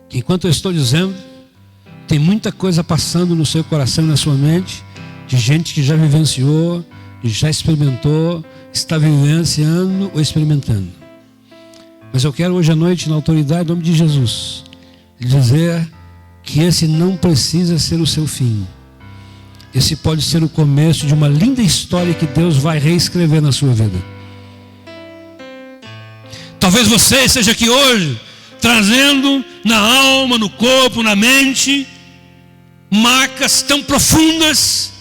que enquanto eu estou dizendo, tem muita coisa passando no seu coração e na sua mente, de gente que já vivenciou, já experimentou, está vivenciando ou experimentando. Mas eu quero hoje à noite, na autoridade, em nome de Jesus, dizer que esse não precisa ser o seu fim. Esse pode ser o começo de uma linda história que Deus vai reescrever na sua vida. Talvez você esteja aqui hoje, trazendo na alma, no corpo, na mente, marcas tão profundas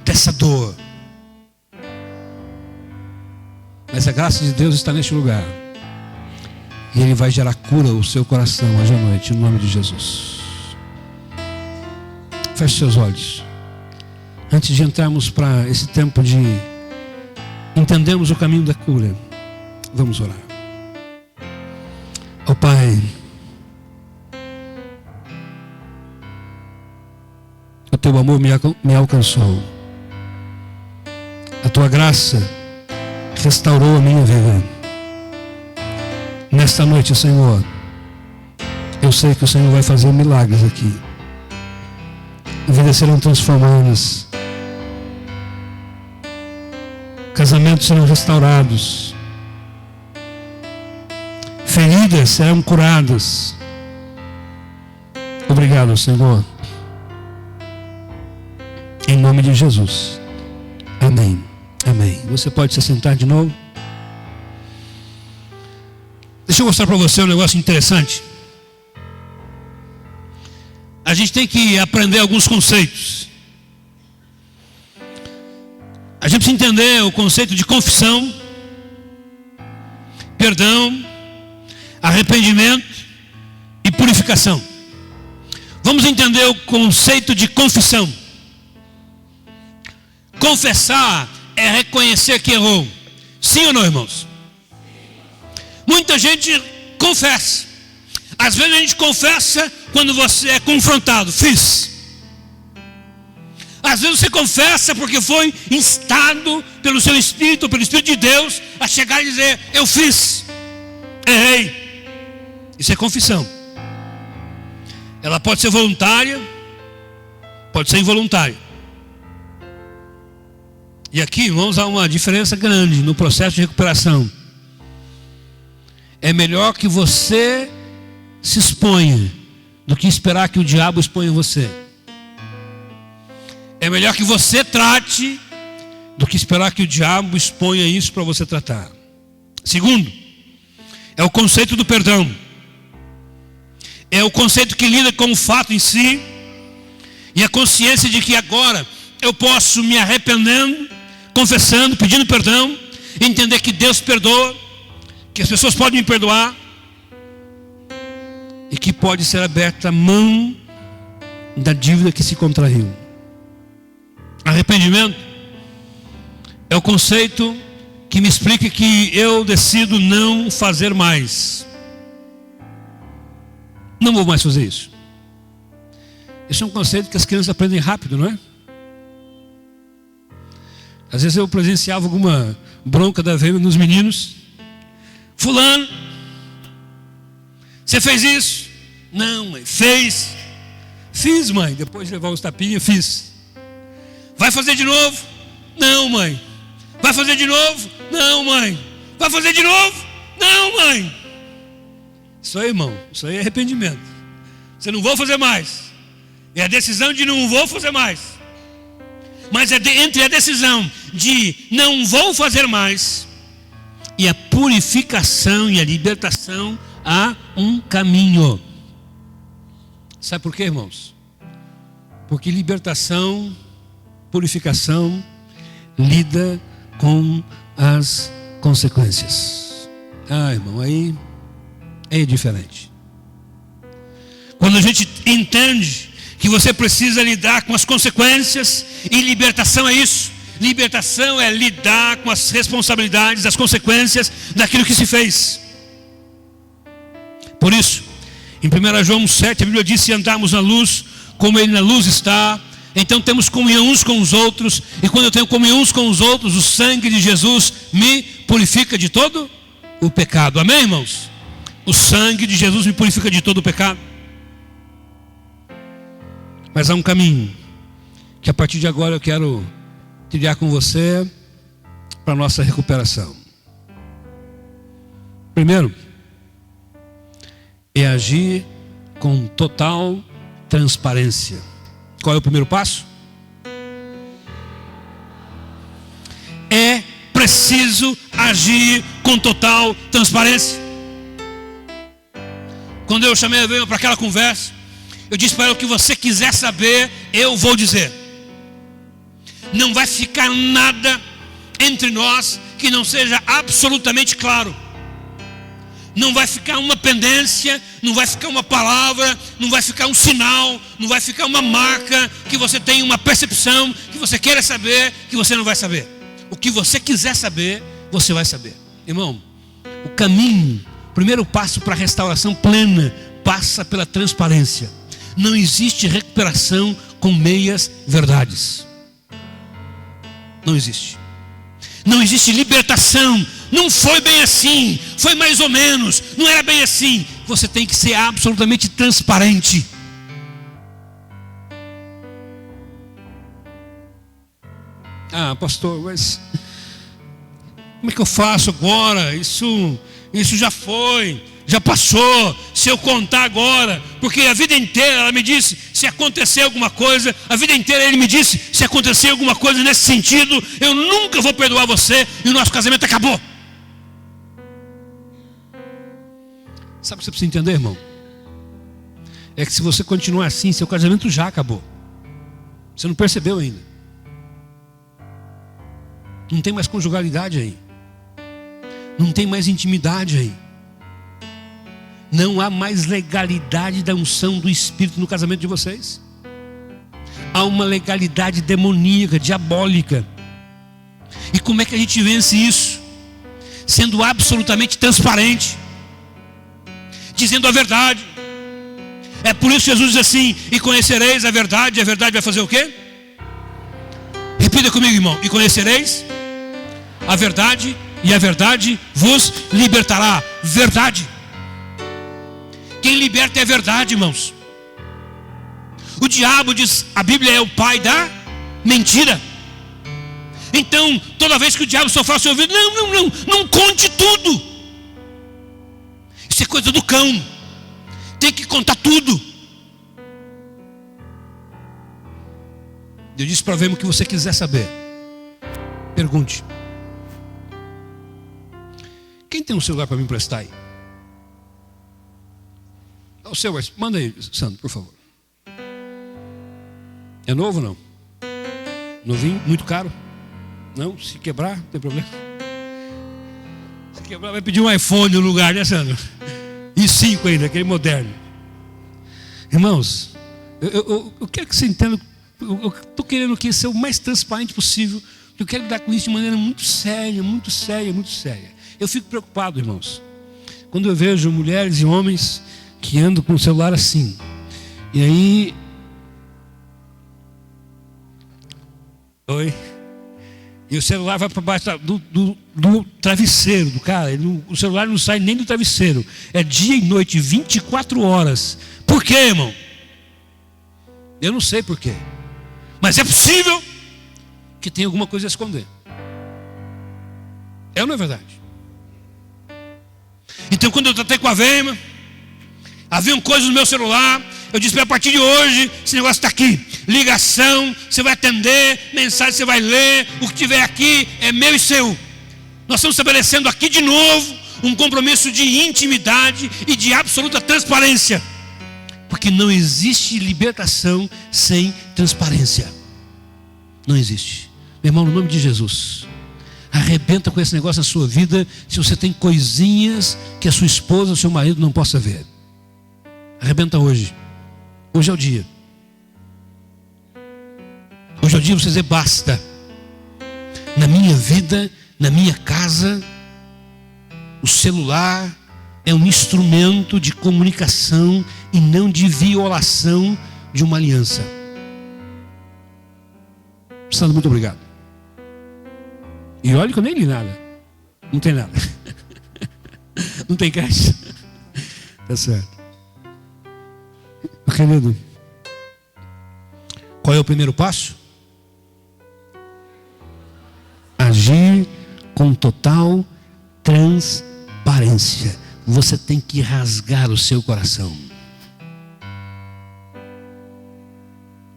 dessa dor. Mas a graça de Deus está neste lugar. E Ele vai gerar cura ao seu coração hoje à noite, em nome de Jesus. Feche seus olhos. Antes de entrarmos para esse tempo de entendermos o caminho da cura, vamos orar. Ó Pai, o Teu amor me alcançou. A Tua graça restaurou a minha vida. Nesta noite, Senhor, eu sei que o Senhor vai fazer milagres aqui. Vidas serão transformadas. Casamentos serão restaurados. Feridas serão curadas. Obrigado, Senhor. Em nome de Jesus. Amém. Amém. Você pode se sentar de novo? Deixa eu mostrar para você um negócio interessante. A gente tem que aprender alguns conceitos. A gente precisa entender o conceito de confissão, perdão, arrependimento e purificação. Vamos entender o conceito de confissão. Confessar é reconhecer que errou. Sim ou não, irmãos? Muita gente confessa. Às vezes a gente confessa quando você é confrontado. Fiz. Às vezes você confessa porque foi instado pelo seu Espírito, pelo Espírito de Deus, a chegar e dizer: eu fiz, errei. Isso é confissão. Ela pode ser voluntária, pode ser involuntária. E aqui, irmãos, há uma diferença grande no processo de recuperação. É melhor que você se exponha do que esperar que o diabo exponha você. É melhor que você trate do que esperar que o diabo exponha isso para você tratar. Segundo, é o conceito do perdão. É o conceito que lida com o fato em si e a consciência de que agora eu posso me arrependendo, confessando, pedindo perdão, entender que Deus perdoa, que as pessoas podem me perdoar e que pode ser aberta a mão da dívida que se contraiu. Arrependimento é o conceito que me explica que eu decido não fazer mais. Não vou mais fazer isso. Esse é um conceito que as crianças aprendem rápido, não é? Às vezes eu presenciava alguma bronca da venda nos meninos. Fulano, você fez isso? Não, mãe. Fez. Fiz, mãe. Depois de levar uns tapinhas, fiz. Vai fazer de novo? Não, mãe. Vai fazer de novo? Não, mãe. Vai fazer de novo? Não, mãe. Isso aí, irmão, isso aí é arrependimento. Você não vou fazer mais. É a decisão de não vou fazer mais. Mas entre a decisão de não vou fazer mais e a purificação e a libertação, há um caminho. Sabe por quê, irmãos? Porque libertação, purificação, lida com as consequências. Irmão, aí é diferente. Quando a gente entende que você precisa lidar com as consequências, e libertação é isso. Libertação é lidar com as responsabilidades, as consequências daquilo que se fez. Por isso, em 1 João 7, a Bíblia diz: se andarmos na luz, como Ele na luz está, então temos comunhão uns com os outros, e quando eu tenho comunhão uns com os outros, o sangue de Jesus me purifica de todo o pecado. Amém, irmãos? O sangue de Jesus me purifica de todo o pecado. Mas há um caminho que a partir de agora eu quero trilhar com você para a nossa recuperação. Primeiro, é agir com total transparência. Qual é o primeiro passo? É preciso agir com total transparência. Quando eu chamei a Eva para aquela conversa, eu disse para ela: o que você quiser saber, eu vou dizer. Não vai ficar nada entre nós que não seja absolutamente claro. Não vai ficar uma pendência, não vai ficar uma palavra, não vai ficar um sinal, não vai ficar uma marca que você tenha uma percepção, que você queira saber, que você não vai saber. O que você quiser saber, você vai saber. Irmão, o caminho, o primeiro passo para a restauração plena, passa pela transparência. Não existe recuperação com meias verdades. Não existe. Não existe libertação. Não foi bem assim, foi mais ou menos, não era bem assim. Você tem que ser absolutamente transparente. Pastor, mas como é que eu faço agora? Isso já foi, já passou. Se eu contar agora, porque a vida inteira ela me disse: se acontecer alguma coisa, a vida inteira ele me disse: se acontecer alguma coisa nesse sentido, eu nunca vou perdoar você, e o nosso casamento acabou. Sabe o que você precisa entender, irmão? É que se você continuar assim, seu casamento já acabou. Você não percebeu ainda. Não tem mais conjugalidade aí. Não tem mais intimidade aí. Não há mais legalidade da unção do Espírito no casamento de vocês. Há uma legalidade demoníaca, diabólica. E como é que a gente vence isso? Sendo absolutamente transparente, dizendo a verdade. É por isso que Jesus diz assim: e conhecereis a verdade vai fazer o quê? Repita comigo, irmão: e conhecereis a verdade, e a verdade vos libertará. Verdade. Quem liberta é a verdade, irmãos. O diabo, diz a Bíblia, é o pai da mentira. Então, toda vez que o diabo só fala ao seu ouvido: não conte tudo. Isso é coisa do cão. Tem que contar tudo. Eu disse para ver o que você quiser saber. Pergunte. Quem tem um celular para me emprestar aí? O seu, manda aí, Sandro, por favor. É novo ou não? Novinho? Muito caro? Não? Se quebrar, não tem problema. Se quebrar, vai pedir um iPhone no lugar, né, Sandro? E 5 ainda, aquele moderno. Irmãos, eu quero que você entenda. Eu estou querendo que ser o mais transparente possível. Eu quero lidar com isso de maneira muito séria, muito séria, muito séria. Eu fico preocupado, irmãos, quando eu vejo mulheres e homens que andam com o celular assim. E aí... Oi? E o celular vai para baixo do travesseiro do cara. O celular não sai nem do travesseiro. É dia e noite, 24 horas. Por quê, irmão? Eu não sei por quê. Mas é possível que tenha alguma coisa a esconder. É ou não é verdade? Então, quando eu tratei com a Veima, haviam coisas no meu celular. Eu disse: a partir de hoje, esse negócio está aqui. Ligação, você vai atender, mensagem você vai ler. O que tiver aqui é meu e seu. Nós estamos estabelecendo aqui de novo um compromisso de intimidade e de absoluta transparência. Porque não existe libertação sem transparência. Não existe. Meu irmão, no nome de Jesus, arrebenta com esse negócio na sua vida. Se você tem coisinhas que a sua esposa ou seu marido não possa ver, arrebenta hoje. Hoje é o dia. Hoje é o dia de você dizer: basta. Na minha vida, na minha casa, o celular é um instrumento de comunicação e não de violação de uma aliança. Sandro, muito obrigado. E olha que eu nem li nada. Não tem nada. Não tem caixa. Tá certo. Querido, qual é o primeiro passo? Agir com total transparência. Você tem que rasgar o seu coração.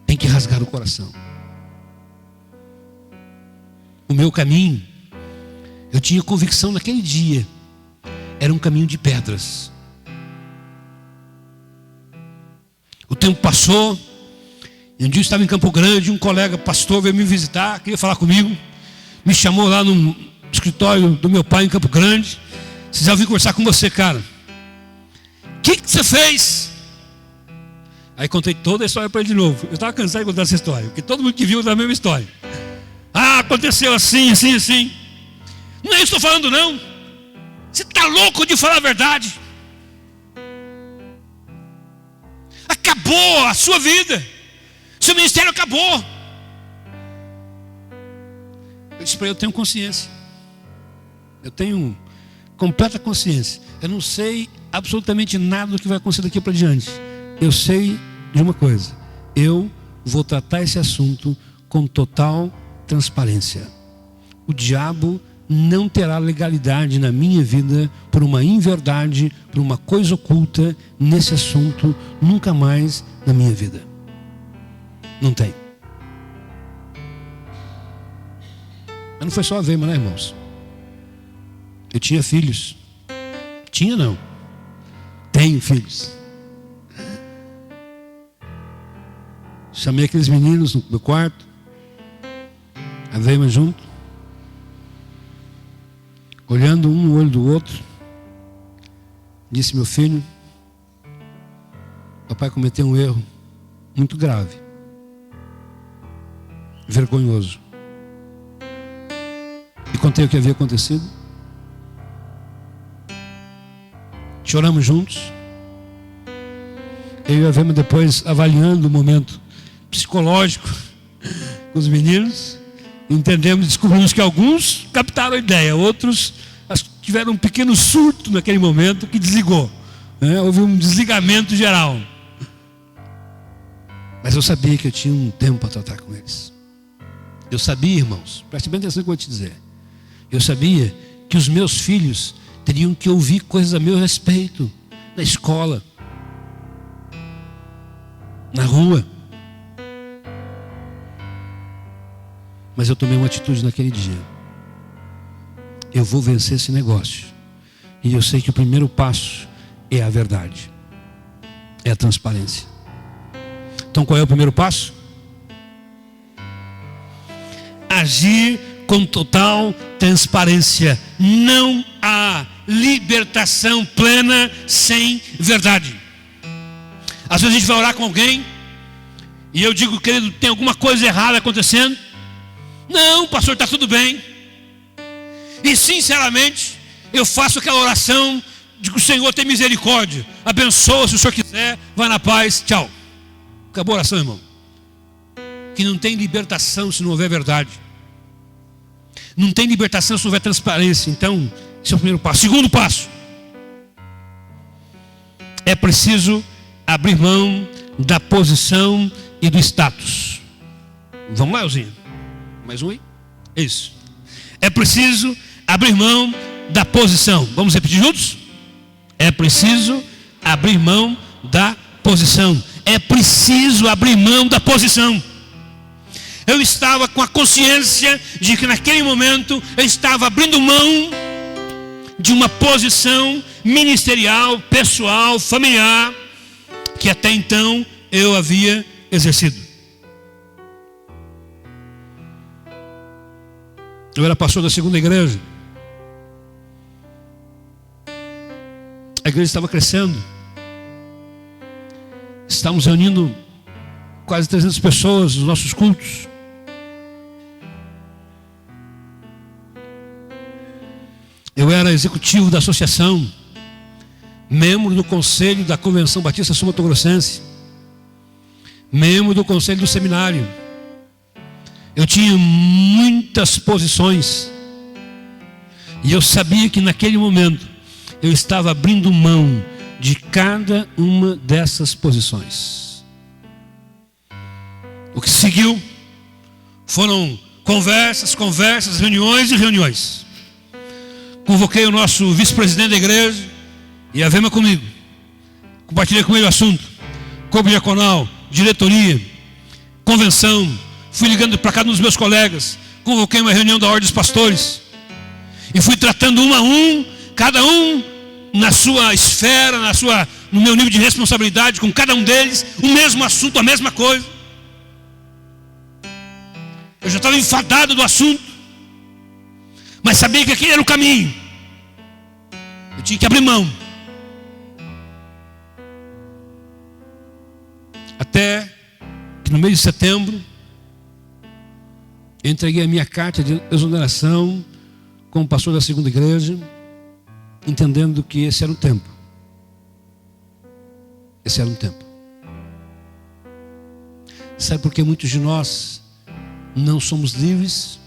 Tem que rasgar o coração. O meu caminho, eu tinha convicção naquele dia, era um caminho de pedras. O tempo passou, e um dia eu estava em Campo Grande, um colega pastor veio me visitar, queria falar comigo, me chamou lá no escritório do meu pai em Campo Grande. Vocês já ouviram conversar com você, cara. O que você fez? Aí contei toda a história para ele de novo. Eu estava cansado de contar essa história, porque todo mundo que viu da mesma história. Ah, aconteceu assim, assim, assim. Não é isso que eu estou falando, não. Você está louco de falar a verdade. Acabou a sua vida. Seu ministério acabou. Eu disse para ele: eu tenho consciência. Eu tenho completa consciência. Eu não sei absolutamente nada do que vai acontecer daqui para diante. Eu sei de uma coisa: eu vou tratar esse assunto com total transparência. O diabo não terá legalidade na minha vida por uma inverdade, por uma coisa oculta nesse assunto, nunca mais na minha vida. Não tem. Mas não foi só a Veima, né, irmãos? Eu tinha filhos. Tinha não. Tenho filhos. Chamei aqueles meninos no meu quarto, a Veima junto, olhando um no olho do outro, disse: meu filho, papai cometeu um erro muito grave, vergonhoso. E contei o que havia acontecido. Choramos juntos. Eu e a Veima depois avaliando o momento psicológico com os meninos, entendemos, descobrimos que alguns captaram a ideia, outros tiveram um pequeno surto naquele momento que desligou, né? Houve um desligamento geral. Mas eu sabia que eu tinha um tempo para tratar com eles. Eu sabia, irmãos, preste bem atenção no que eu vou te dizer. Eu sabia que os meus filhos teriam que ouvir coisas a meu respeito, na escola, na rua. Mas eu tomei uma atitude naquele dia. Eu vou vencer esse negócio. E eu sei que o primeiro passo é a verdade. É a transparência. Então qual é o primeiro passo? Agir com total transparência. Não há libertação plena sem verdade. Às vezes a gente vai orar com alguém e eu digo: querido, tem alguma coisa errada acontecendo? Não, pastor, está tudo bem. E sinceramente eu faço aquela oração de que o Senhor tem misericórdia, abençoa se o Senhor quiser, vai na paz, tchau. Acabou a oração, irmão. Que não tem libertação se não houver verdade. Não tem libertação se não houver transparência. Então, esse é o primeiro passo. Segundo passo: é preciso abrir mão da posição e do status. Vamos lá, Elzinho? Mais um aí? Isso. É preciso abrir mão da posição. Vamos repetir juntos? É preciso abrir mão da posição. É preciso abrir mão da posição. Eu estava com a consciência de que naquele momento eu estava abrindo mão de uma posição ministerial, pessoal, familiar, que até então eu havia exercido. Eu era pastor da segunda igreja. A igreja estava crescendo. Estávamos reunindo quase 300 pessoas nos nossos cultos. Eu era executivo da associação, membro do conselho da Convenção Batista Sul-Mato-Grossense, membro do conselho do seminário. Eu tinha muitas posições. E eu sabia que naquele momento eu estava abrindo mão de cada uma dessas posições. O que seguiu foram conversas, reuniões e reuniões. Convoquei o nosso vice-presidente da igreja e a Vema comigo. Compartilhei com ele o assunto. Corpo diaconal, diretoria, convenção. Fui ligando para cada um dos meus colegas. Convoquei uma reunião da Ordem dos Pastores. E fui tratando um a um, cada um na sua esfera, no meu nível de responsabilidade, com cada um deles, o mesmo assunto, a mesma coisa. Eu já estava enfadado do assunto. Mas sabia que aquele era o caminho. Eu tinha que abrir mão. Até que no mês de setembro, eu entreguei a minha carta de exoneração como pastor da segunda igreja, entendendo que esse era o tempo. Esse era um tempo. Sabe por que muitos de nós não somos livres?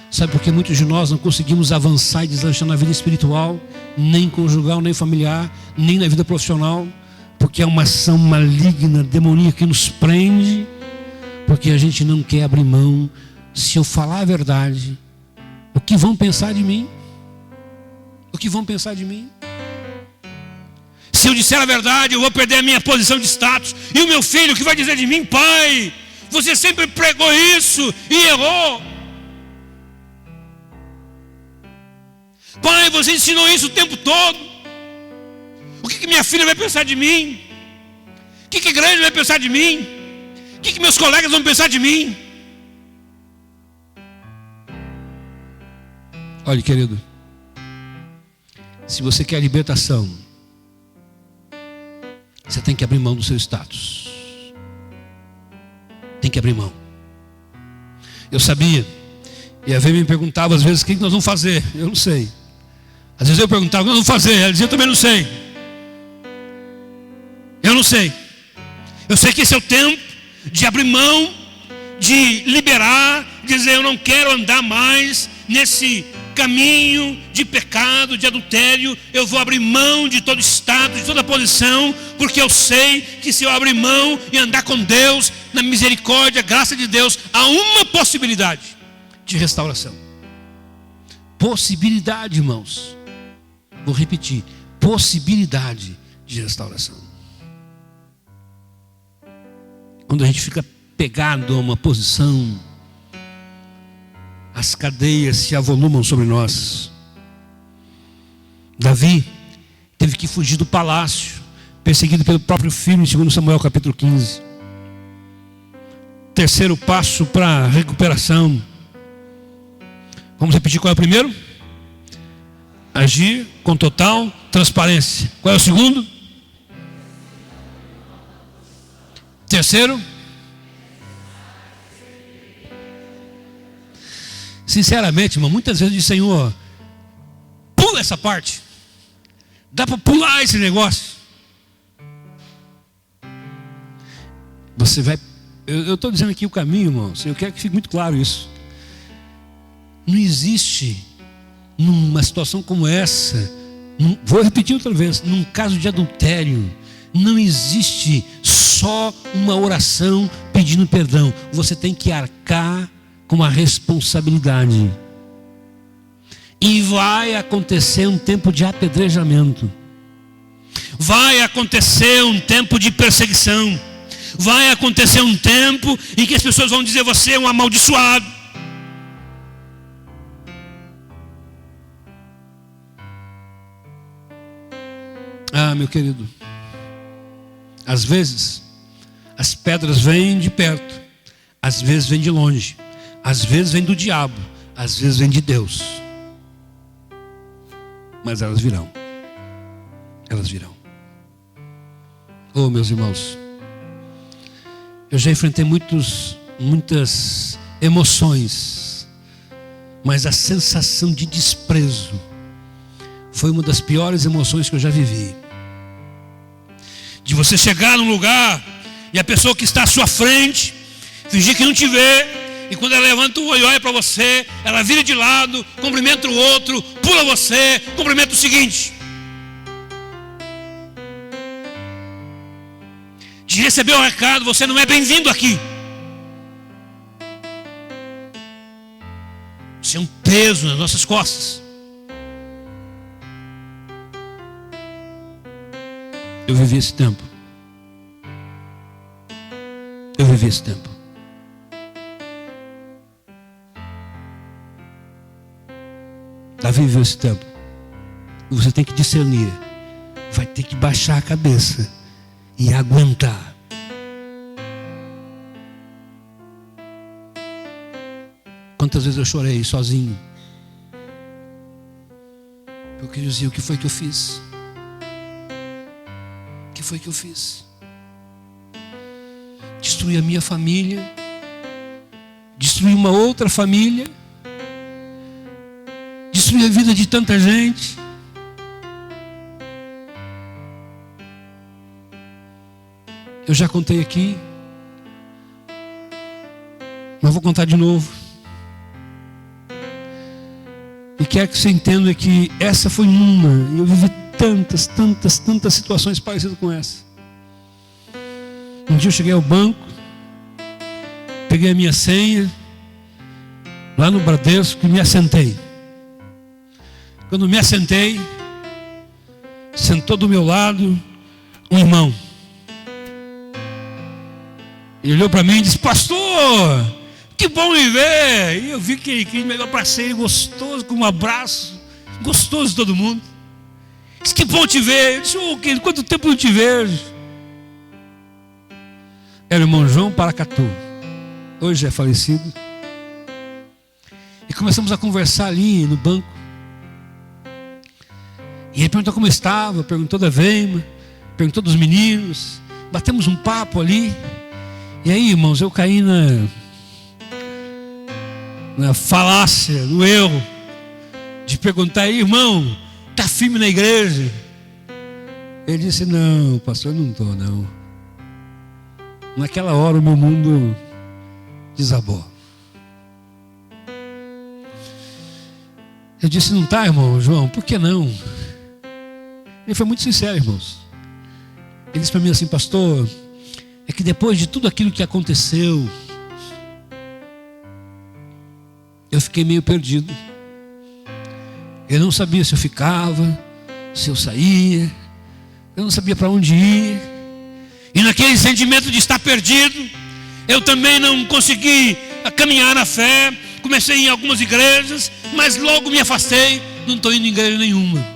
Sabe por que muitos de nós não conseguimos avançar e deslanchar na vida espiritual, nem conjugal, nem familiar, nem na vida profissional? Porque é uma ação maligna, demoníaca que nos prende, porque a gente não quer abrir mão. Se eu falar a verdade, o que vão pensar de mim? O que vão pensar de mim? Se eu disser a verdade, eu vou perder a minha posição de status. E o meu filho, o que vai dizer de mim? Pai, você sempre pregou isso e errou. Pai, você ensinou isso o tempo todo. O que minha filha vai pensar de mim? O que a igreja vai pensar de mim? O que meus colegas vão pensar de mim? Olha, querido, se você quer libertação, você tem que abrir mão do seu status. Tem que abrir mão. Eu sabia. E a Vê me perguntava às vezes: o que nós vamos fazer? Eu não sei. Às vezes eu perguntava: o que nós vamos fazer? Ela dizia: eu também não sei. Eu não sei. Eu sei que esse é o tempo de abrir mão, de liberar, dizer: eu não quero andar mais nesse caminho de pecado, de adultério. Eu vou abrir mão de todo estado, de toda posição, porque eu sei que se eu abrir mão e andar com Deus, na misericórdia, graça de Deus, há uma possibilidade de restauração. Possibilidade, irmãos. Vou repetir: possibilidade de restauração. Quando a gente fica pegado a uma posição, as cadeias se avolumam sobre nós. Davi teve que fugir do palácio, perseguido pelo próprio filho, em 2 Samuel capítulo 15. Terceiro passo para a recuperação. Vamos repetir qual é o primeiro? Agir com total transparência. Qual é o segundo? Terceiro? Sinceramente, irmão, muitas vezes eu disse: Senhor, pula essa parte. Dá para pular esse negócio. Você vai... Eu estou dizendo aqui o caminho, irmãos. Eu quero que fique muito claro isso. Não existe, numa situação como essa, vou repetir outra vez, num caso de adultério, não existe só uma oração pedindo perdão. Você tem que arcar com a responsabilidade. E vai acontecer um tempo de apedrejamento. Vai acontecer um tempo de perseguição. Vai acontecer um tempo em que as pessoas vão dizer: você é um amaldiçoado. Ah, meu querido, às vezes as pedras vêm de perto, às vezes vêm de longe, às vezes vêm do diabo, às vezes vêm de Deus. Mas elas virão. Elas virão. Oh, meus irmãos, eu já enfrentei muitas emoções, mas a sensação de desprezo foi uma das piores emoções que eu já vivi. De você chegar num lugar e a pessoa que está à sua frente fingir que não te vê, e quando ela levanta o olho e olha para você, ela vira de lado, cumprimenta o outro, pula você, cumprimenta o seguinte. De receber o recado: você não é bem-vindo aqui. Isso é um peso nas nossas costas. Eu vivi esse tempo. Eu vivi esse tempo. Davi viveu esse tempo. E você tem que discernir. Vai ter que baixar a cabeça e aguentar. Quantas vezes eu chorei sozinho, porque eu dizia: o que foi que eu fiz? O que foi que eu fiz? Destruí a minha família, destruí uma outra família, destruí a vida de tanta gente. Eu já contei aqui, mas vou contar de novo. E quero que você entenda que essa foi uma. E eu vivi tantas situações parecidas com essa. Um dia eu cheguei ao banco, peguei a minha senha, lá no Bradesco, e me assentei. Quando me assentei, sentou do meu lado um irmão. Ele olhou para mim e disse: pastor, que bom me ver. E eu vi que me abracei gostoso, com um abraço gostoso de todo mundo. Disse: que bom te ver. Eu disse: oh, quanto tempo não te vejo. Era o irmão João Paracatu, hoje é falecido. E começamos a conversar ali no banco. E ele perguntou como eu estava, perguntou da Veima, perguntou dos meninos. Batemos um papo ali. E aí, irmãos, eu caí na falácia, no erro de perguntar: irmão, está firme na igreja? Ele disse: não, pastor, eu não estou não. Naquela hora o meu mundo desabou. Eu disse: não está, irmão João, por que não? Ele foi muito sincero, irmãos. Ele disse para mim assim: pastor, é que depois de tudo aquilo que aconteceu, eu fiquei meio perdido. Eu não sabia se eu ficava, se eu saía, eu não sabia para onde ir. E naquele sentimento de estar perdido, eu também não consegui caminhar na fé. Comecei em algumas igrejas, mas logo me afastei. Não estou indo em igreja nenhuma.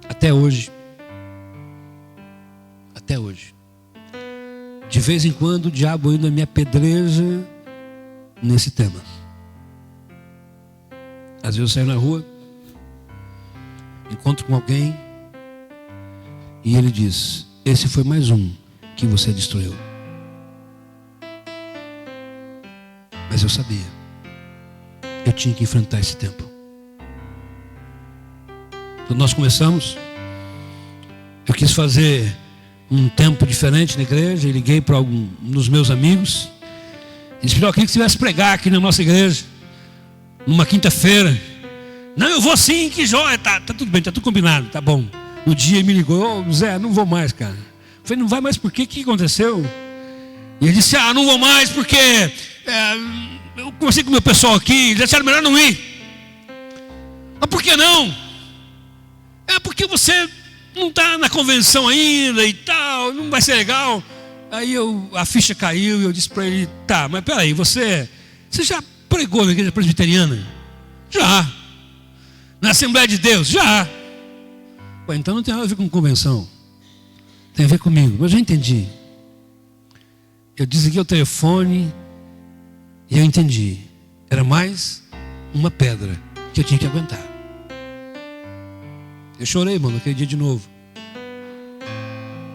Até hoje, de vez em quando o diabo ainda me apedreja nesse tema. Às vezes eu saio na rua, encontro com alguém e ele diz: esse foi mais um que você destruiu. Mas eu sabia, eu tinha que enfrentar esse tempo. Quando nós começamos, eu quis fazer um tempo diferente na igreja. E liguei para um dos meus amigos e disse: eu queria que você viesse pregar aqui na nossa igreja numa quinta-feira. Não, eu vou sim, que joia. Tá tudo bem, tá tudo combinado, tá bom. No dia ele me ligou: Zé, não vou mais, cara. Eu falei: não vai mais por quê? O que aconteceu? E ele disse, não vou mais porque eu conversei com o meu pessoal aqui, eles disseram melhor não ir. Mas por que não? Porque você não está na convenção ainda e tal, não vai ser legal. Aí a ficha caiu e eu disse para ele, tá, mas peraí, você já pregou na igreja presbiteriana? Já. Na Assembleia de Deus? Já. Então não tem nada a ver com convenção. Tem a ver comigo, mas eu já entendi. Eu desliguei o telefone e eu entendi. Era mais uma pedra que eu tinha que aguentar. Eu chorei, mano, aquele dia de novo.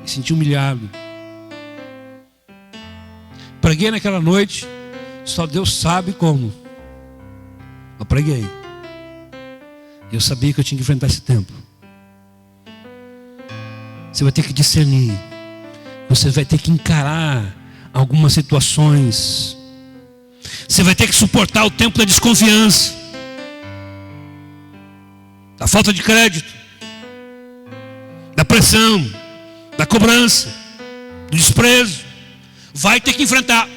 Me senti humilhado. Preguei naquela noite, só Deus sabe como. Eu preguei. Eu sabia que eu tinha que enfrentar esse tempo. Você vai ter que discernir. Você vai ter que encarar algumas situações. Você vai ter que suportar o tempo da desconfiança, da falta de crédito, da pressão, da cobrança, do desprezo. Vai ter que enfrentar.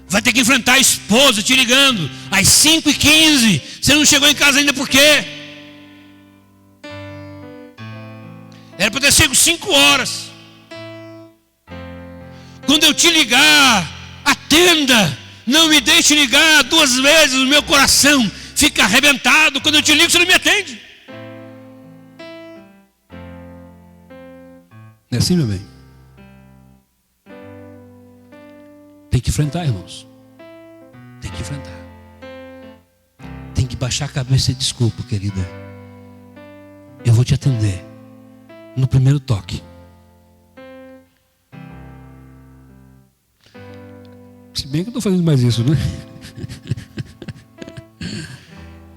Vai ter que enfrentar a esposa te ligando às 5h15. Você não chegou em casa ainda por quê? Era para ter chego 5 horas. Quando eu te ligar, atenda. Não me deixe ligar 2 vezes. O meu coração fica arrebentado. Quando eu te ligo, você não me atende. Não é assim, meu bem? Tem que enfrentar, irmãos. Tem que enfrentar. Tem que baixar a cabeça e desculpa, querida. Eu vou te atender no primeiro toque. Se bem que eu estou fazendo mais isso, né?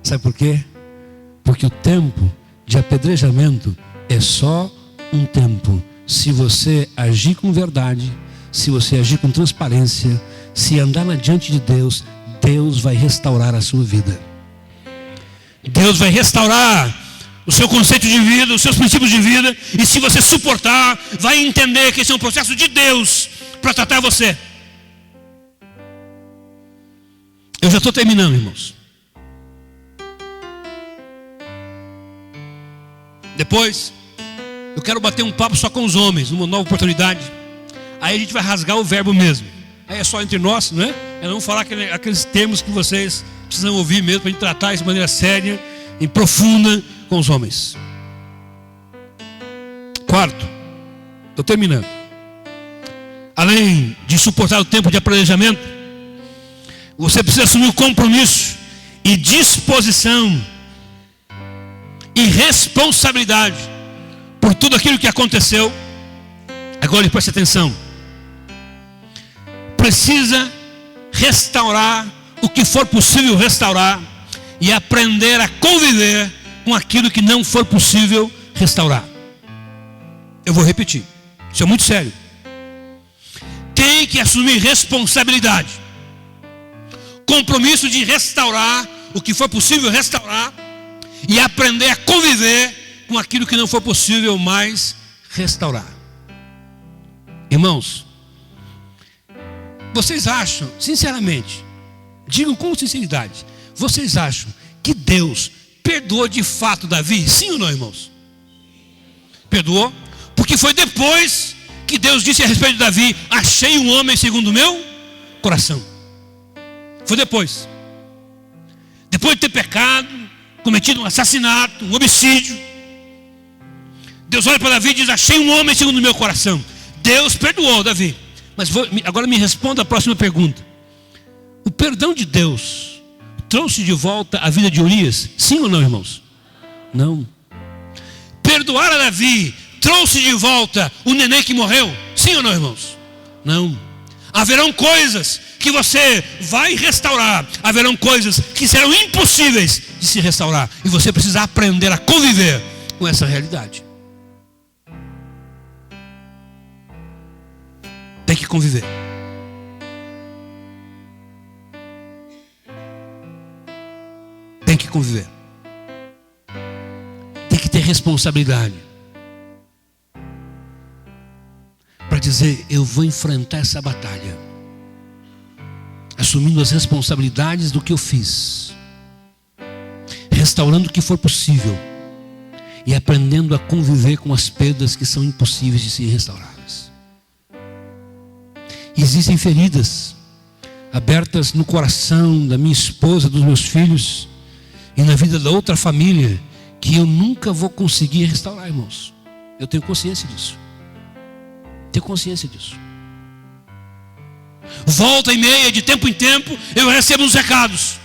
Sabe por quê? Porque o tempo de apedrejamento é só um tempo. Se você agir com verdade, se você agir com transparência, se andar na diante de Deus, Deus vai restaurar a sua vida. Deus vai restaurar o seu conceito de vida, os seus princípios de vida. E se você suportar, vai entender que esse é um processo de Deus para tratar você. Eu já estou terminando, irmãos. Depois, eu quero bater um papo só com os homens, uma nova oportunidade. Aí a gente vai rasgar o verbo mesmo. Aí é só entre nós, não é? É não falar aqueles termos que vocês precisam ouvir mesmo, para a gente tratar isso de maneira séria e profunda com os homens. Quarto, estou terminando. Além de suportar o tempo de apedrejamento, você precisa assumir o compromisso e disposição e responsabilidade por tudo aquilo que aconteceu. Agora preste atenção. Precisa restaurar o que for possível restaurar e aprender a conviver com aquilo que não for possível restaurar. Eu vou repetir. Isso é muito sério. Tem que assumir responsabilidade. Compromisso de restaurar o que for possível restaurar e aprender a conviver com aquilo que não for possível mais restaurar. Irmãos, vocês acham, sinceramente, digam com sinceridade, vocês acham que Deus perdoou de fato Davi? Sim ou não, irmãos? Perdoou, porque foi depois que Deus disse a respeito de Davi: achei um homem segundo o meu coração. Foi depois de ter pecado, cometido um assassinato, um homicídio. Deus olha para Davi e diz: achei um homem segundo o meu coração. Deus perdoou Davi. Mas agora me responda a próxima pergunta. O perdão de Deus trouxe de volta a vida de Urias? Sim ou não, irmãos? Não. Perdoar a Davi trouxe de volta o neném que morreu? Sim ou não, irmãos? Não. Haverão coisas que você vai restaurar. Haverão coisas que serão impossíveis de se restaurar. E você precisa aprender a conviver com essa realidade. Tem que conviver. Tem que conviver. Tem que ter responsabilidade. Para para dizer: eu vou enfrentar essa batalha, assumindo as responsabilidades do que eu fiz, restaurando o que for possível e aprendendo a conviver com as perdas que são impossíveis de serem restauradas. Existem feridas abertas no coração da minha esposa, dos meus filhos e na vida da outra família que eu nunca vou conseguir restaurar, irmãos. Eu tenho consciência disso. Tenho consciência disso. Volta e meia, de tempo em tempo, eu recebo uns recados.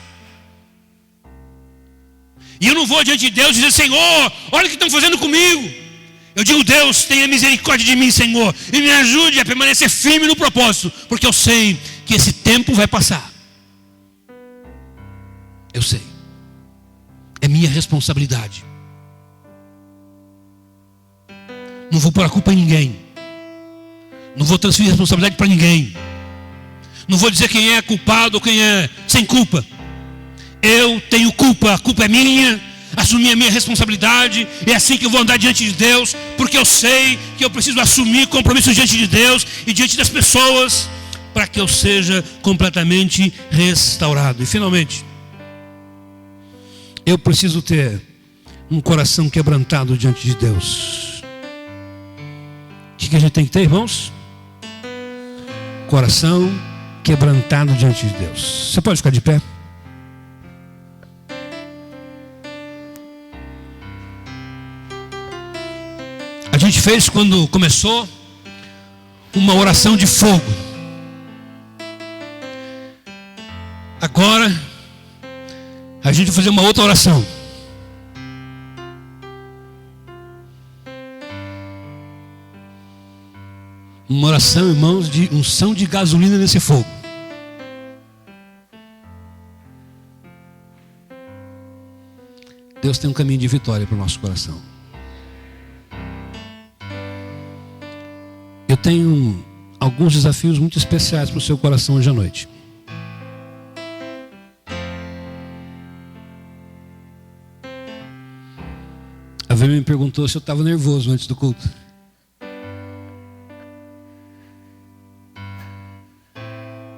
E eu não vou diante de Deus dizer: Senhor, olha o que estão fazendo comigo. Eu digo: Deus, tenha misericórdia de mim, Senhor, e me ajude a permanecer firme no propósito, porque eu sei que esse tempo vai passar. Eu sei. É minha responsabilidade. Não vou pôr a culpa em ninguém. Não vou transferir responsabilidade para ninguém. Não vou dizer quem é culpado ou quem é sem culpa. Eu tenho culpa, a culpa é minha. Assumir a minha responsabilidade. É assim que eu vou andar diante de Deus, porque eu sei que eu preciso assumir compromissos diante de Deus e diante das pessoas, para que eu seja completamente restaurado. E finalmente, eu preciso ter um coração quebrantado diante de Deus. O que a gente tem que ter, irmãos? Coração quebrantado diante de Deus. Você pode ficar de pé? A gente fez, quando começou, uma oração de fogo. Agora a gente vai fazer uma outra oração. Uma oração, irmãos, de unção de gasolina nesse fogo. Deus tem um caminho de vitória para o nosso coração. Eu tenho alguns desafios muito especiais para o seu coração hoje à noite. A Vera me perguntou se eu estava nervoso antes do culto.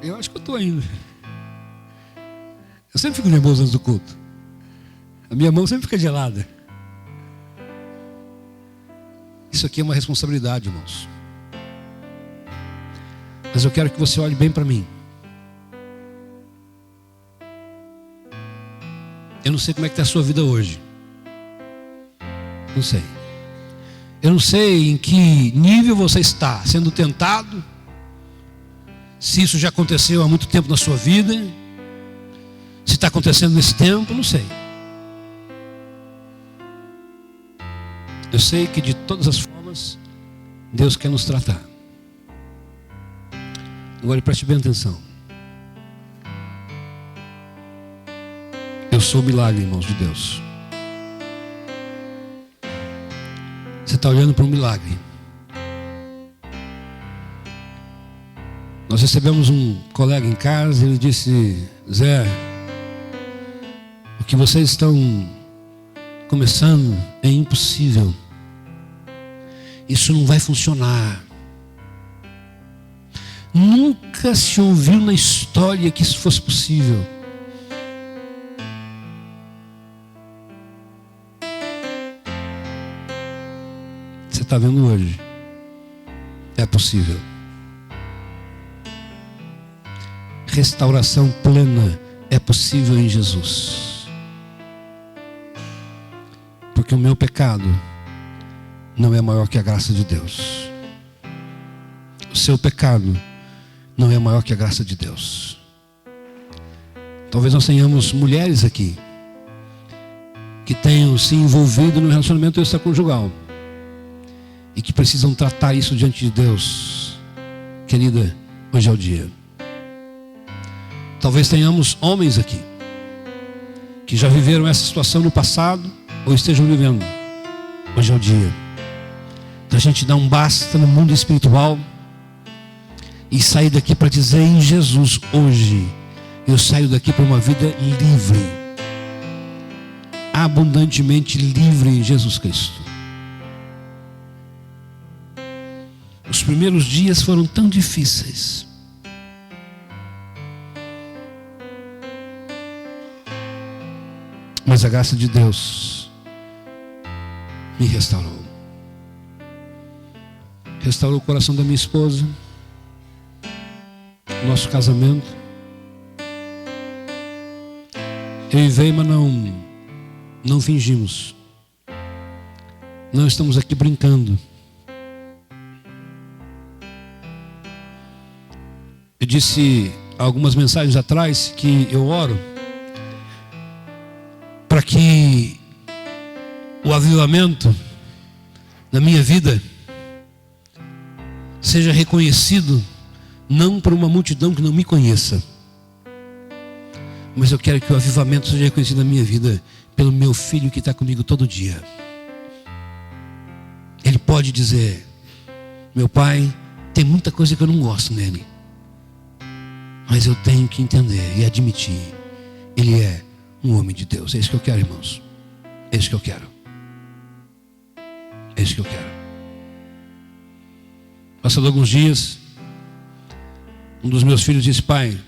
Eu acho que eu estou ainda. Eu sempre fico nervoso antes do culto. A minha mão sempre fica gelada. Isso aqui é uma responsabilidade, irmãos. Mas eu quero que você olhe bem para mim. Eu não sei como é que está a sua vida hoje. Não sei. Eu não sei em que nível você está sendo tentado. Se isso já aconteceu há muito tempo na sua vida. Se está acontecendo nesse tempo, não sei. Eu sei que de todas as formas Deus quer nos tratar. Agora preste bem atenção. Eu sou o milagre, irmãos de Deus. Você está olhando para um milagre. Nós recebemos um colega em casa e ele disse: Zé, o que vocês estão começando é impossível. Isso não vai funcionar. Nunca se ouviu na história que isso fosse possível. Você está vendo hoje? É possível. Restauração plena é possível em Jesus. Porque o meu pecado não é maior que a graça de Deus. O seu pecado não é maior que a graça de Deus. Talvez nós tenhamos mulheres aqui que tenham se envolvido no relacionamento extraconjugal e que precisam tratar isso diante de Deus. Querida, hoje é o dia. Talvez tenhamos homens aqui que já viveram essa situação no passado ou estejam vivendo. Hoje é o dia da gente dar um basta no mundo espiritual e sair daqui para dizer: em Jesus, hoje eu saio daqui para uma vida livre, abundantemente livre em Jesus Cristo. Os primeiros dias foram tão difíceis. Mas a graça de Deus me restaurou. Restaurou o coração da minha esposa, nosso casamento. Eu e Veima não fingimos. Não estamos aqui brincando. Eu disse algumas mensagens atrás que eu oro para que o avivamento na minha vida seja reconhecido não por uma multidão que não me conheça, mas eu quero que o avivamento seja reconhecido na minha vida pelo meu filho que está comigo todo dia. Ele pode dizer: meu pai, tem muita coisa que eu não gosto nele, mas eu tenho que entender e admitir, ele é um homem de Deus. É isso que eu quero, irmãos. É isso que eu quero. É isso que eu quero. Passado alguns dias, um dos meus filhos disse: pai,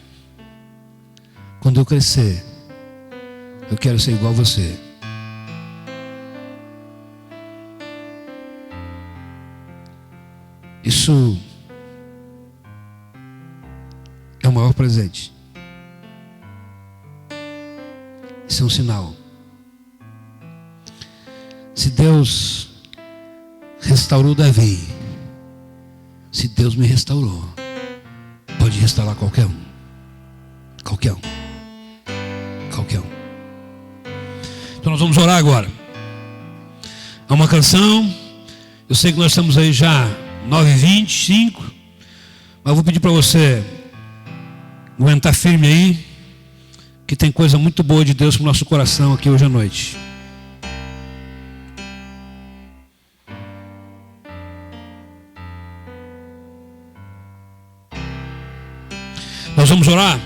quando eu crescer, eu quero ser igual a você. Isso é o maior presente. Isso é um sinal. Se Deus restaurou Davi, se Deus me restaurou, pode restaurar qualquer um. Qualquer um. Qualquer um. Então nós vamos orar agora. Há uma canção. Eu sei que nós estamos aí já 9h25, mas eu vou pedir para você aguentar firme aí, que tem coisa muito boa de Deus para o nosso coração aqui hoje à noite. Nós vamos orar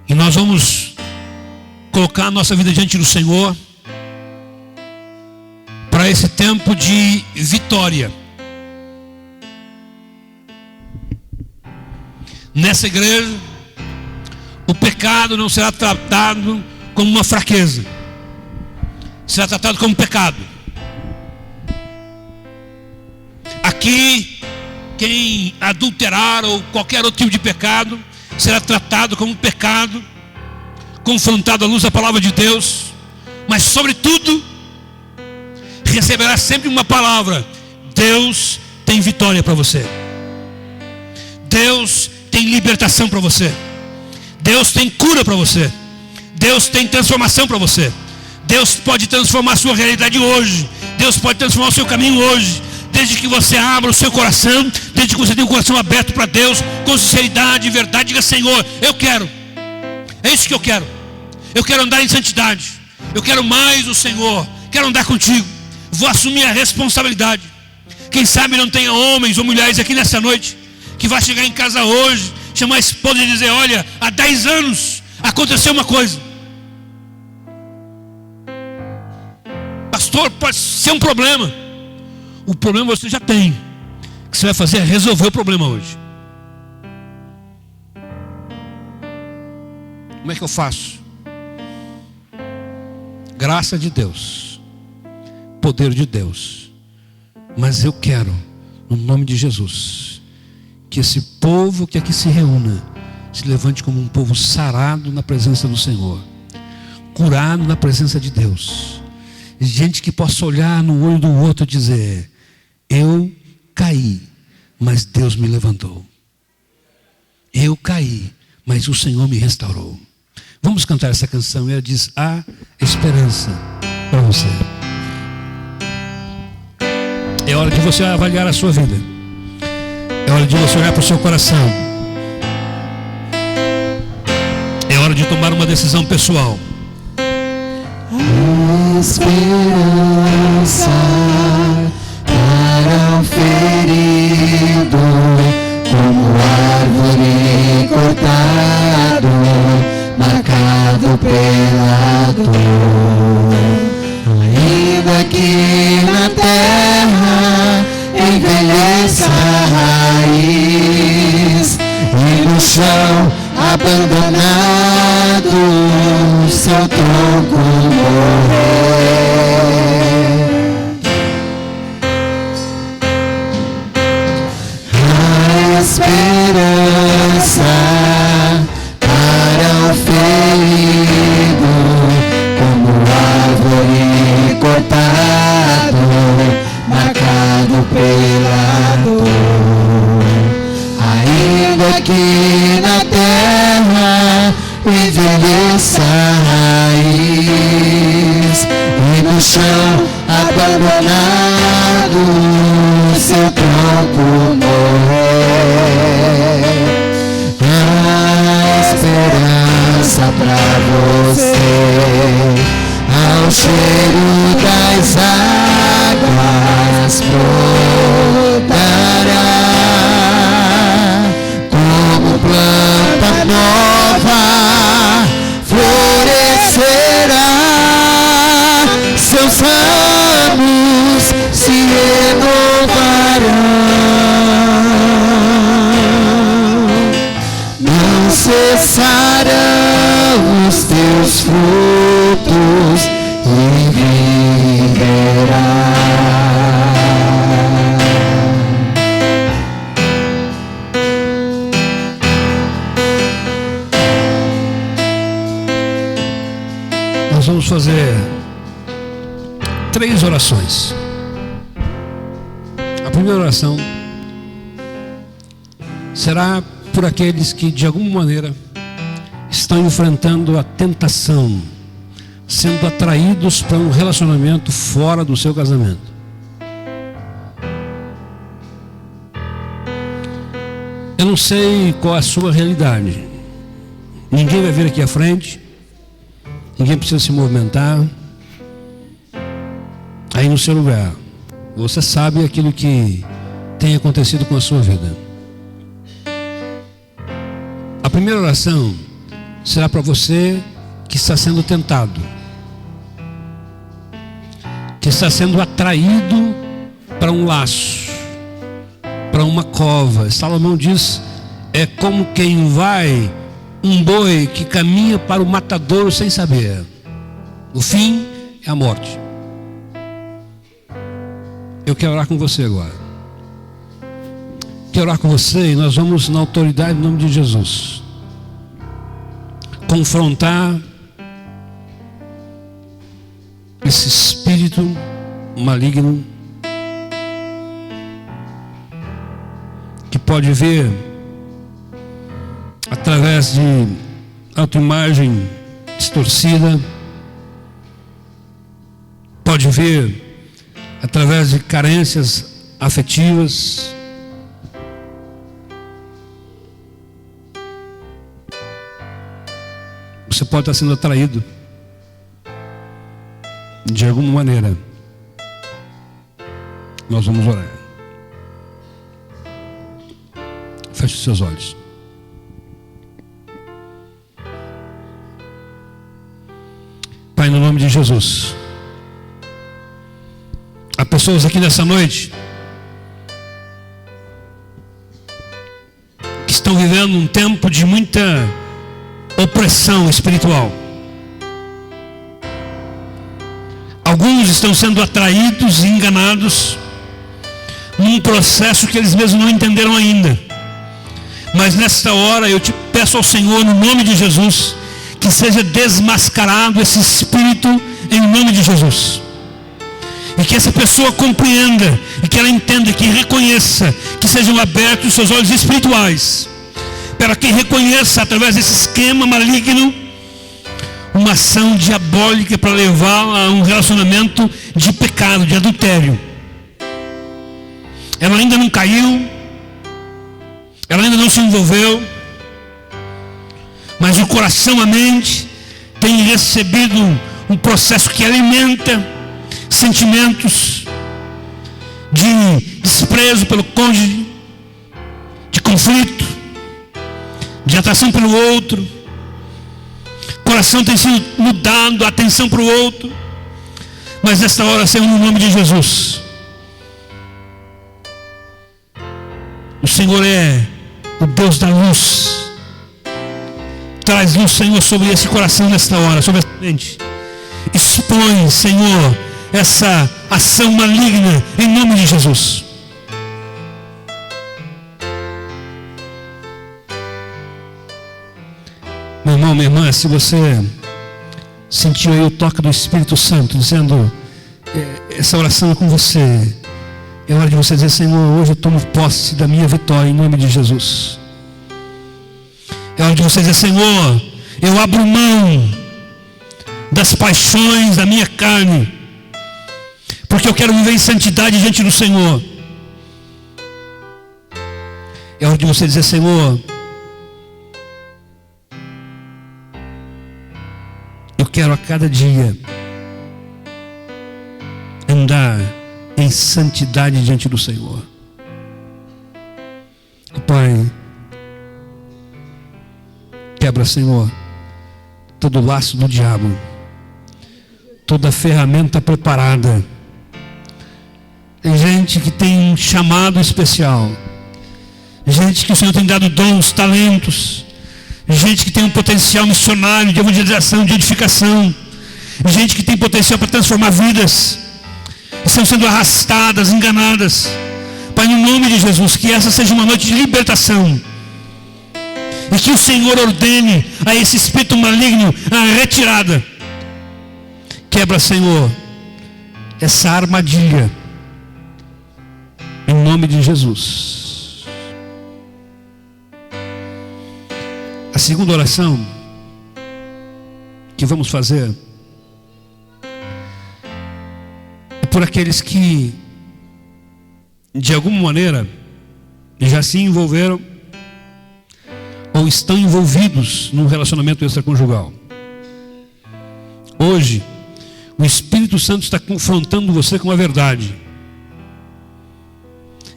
e nós vamos colocar a nossa vida diante do Senhor para esse tempo de vitória. Nessa igreja, o pecado não será tratado como uma fraqueza, será tratado como pecado. Aqui, quem adulterar ou qualquer outro tipo de pecado será tratado como pecado, confrontado à luz da palavra de Deus, mas sobretudo receberá sempre uma palavra: Deus tem vitória para você, Deus tem libertação para você, Deus tem cura para você, Deus tem transformação para você. Deus pode transformar a sua realidade hoje, Deus pode transformar o seu caminho hoje, desde que você abra o seu coração, desde que você tenha o coração aberto para Deus, com sinceridade e verdade. Diga: Senhor, eu quero, é isso que eu quero. Eu quero andar em santidade, eu quero mais do Senhor, quero andar contigo. Vou assumir a responsabilidade. Quem sabe não tenha homens ou mulheres aqui nessa noite que vai chegar em casa hoje, chamar a esposa e dizer: olha, há 10 anos aconteceu uma coisa. Pastor, pode ser um problema. O problema você já tem. O que você vai fazer é resolver o problema hoje. Como é que eu faço? Graça de Deus, poder de Deus. Mas eu quero, no nome de Jesus, que esse povo que aqui se reúna se levante como um povo sarado na presença do Senhor, curado na presença de Deus. Gente que possa olhar no olho do outro e dizer: eu caí, mas Deus me levantou. Eu caí, mas o Senhor me restaurou. Vamos cantar essa canção. E ela diz: há esperança para você. É hora de você avaliar a sua vida. É hora de você olhar para o seu coração. É hora de tomar uma decisão pessoal. A esperança para o ferido, como árvore cortado, marcado pela dor. Ainda que na terra morrer. A esperança para o ferido, como árvore cortado, marcado pela dor. Ainda que na terra envelheça a raiz e no chão abandonado seu tronco morrer, a esperança pra você, ao cheiro das águas brotará, como planta nova florescerá, seus ramos se renovarão, não cessarão os teus frutos e viverá. Nós vamos fazer 3 orações. A primeira oração será por aqueles que de alguma maneira estão enfrentando a tentação, sendo atraídos para um relacionamento fora do seu casamento. Eu não sei qual é a sua realidade. Ninguém vai vir aqui à frente. Ninguém precisa se movimentar. Aí no seu lugar, você sabe aquilo que tem acontecido com a sua vida. A primeira oração será para você que está sendo tentado, que está sendo atraído para um laço, para uma cova. Salomão diz, é como quem vai um boi que caminha para o matadouro sem saber. O fim é a morte. Eu quero orar com você agora. Quero orar com você e nós vamos, na autoridade, em nome de Jesus, confrontar esse espírito maligno que pode ver através de autoimagem distorcida, pode ver através de carências afetivas, você pode estar sendo atraído de alguma maneira. Nós vamos orar. Feche os seus olhos. Pai, no nome de Jesus, há pessoas aqui nessa noite que estão vivendo um tempo de muita opressão espiritual. Alguns estão sendo atraídos e enganados num processo que eles mesmos não entenderam ainda. Mas nesta hora eu te peço ao Senhor, no nome de Jesus, que seja desmascarado esse espírito em nome de Jesus. E que essa pessoa compreenda, e que ela entenda, que reconheça, que sejam abertos os seus olhos espirituais, para que reconheça através desse esquema maligno uma ação diabólica para levá-la a um relacionamento de pecado, de adultério. Ela ainda não caiu, ela ainda não se envolveu, mas o coração, a mente, tem recebido um processo que alimenta sentimentos de desprezo pelo cônjuge, de conflito, de atração pelo outro. O coração tem sido mudado, a atenção para o outro. Mas nesta hora, Senhor, no nome de Jesus, o Senhor é o Deus da luz. Traz luz, Senhor, sobre esse coração nesta hora, sobre essa mente. Expõe, Senhor, essa ação maligna em nome de Jesus. Meu irmão, minha irmã, se você sentiu aí o toque do Espírito Santo dizendo, essa oração é com você, é hora de você dizer: Senhor, hoje eu tomo posse da minha vitória em nome de Jesus. É hora de você dizer: Senhor, eu abro mão das paixões da minha carne, porque eu quero viver em santidade diante do Senhor. É hora de você dizer: Senhor, eu quero a cada dia andar em santidade diante do Senhor. Pai, quebra, Senhor, todo o laço do diabo, toda ferramenta preparada. Tem gente que tem um chamado especial, gente que o Senhor tem dado dons, talentos, gente que tem um potencial missionário de evangelização, de edificação, gente que tem potencial para transformar vidas, estão sendo arrastadas, enganadas. Pai, no nome de Jesus, que essa seja uma noite de libertação, e que o Senhor ordene a esse espírito maligno a retirada. Quebra, Senhor, essa armadilha em nome de Jesus. A segunda oração que vamos fazer é por aqueles que de alguma maneira já se envolveram ou estão envolvidos num relacionamento extraconjugal. Hoje o Espírito Santo está confrontando você com a verdade.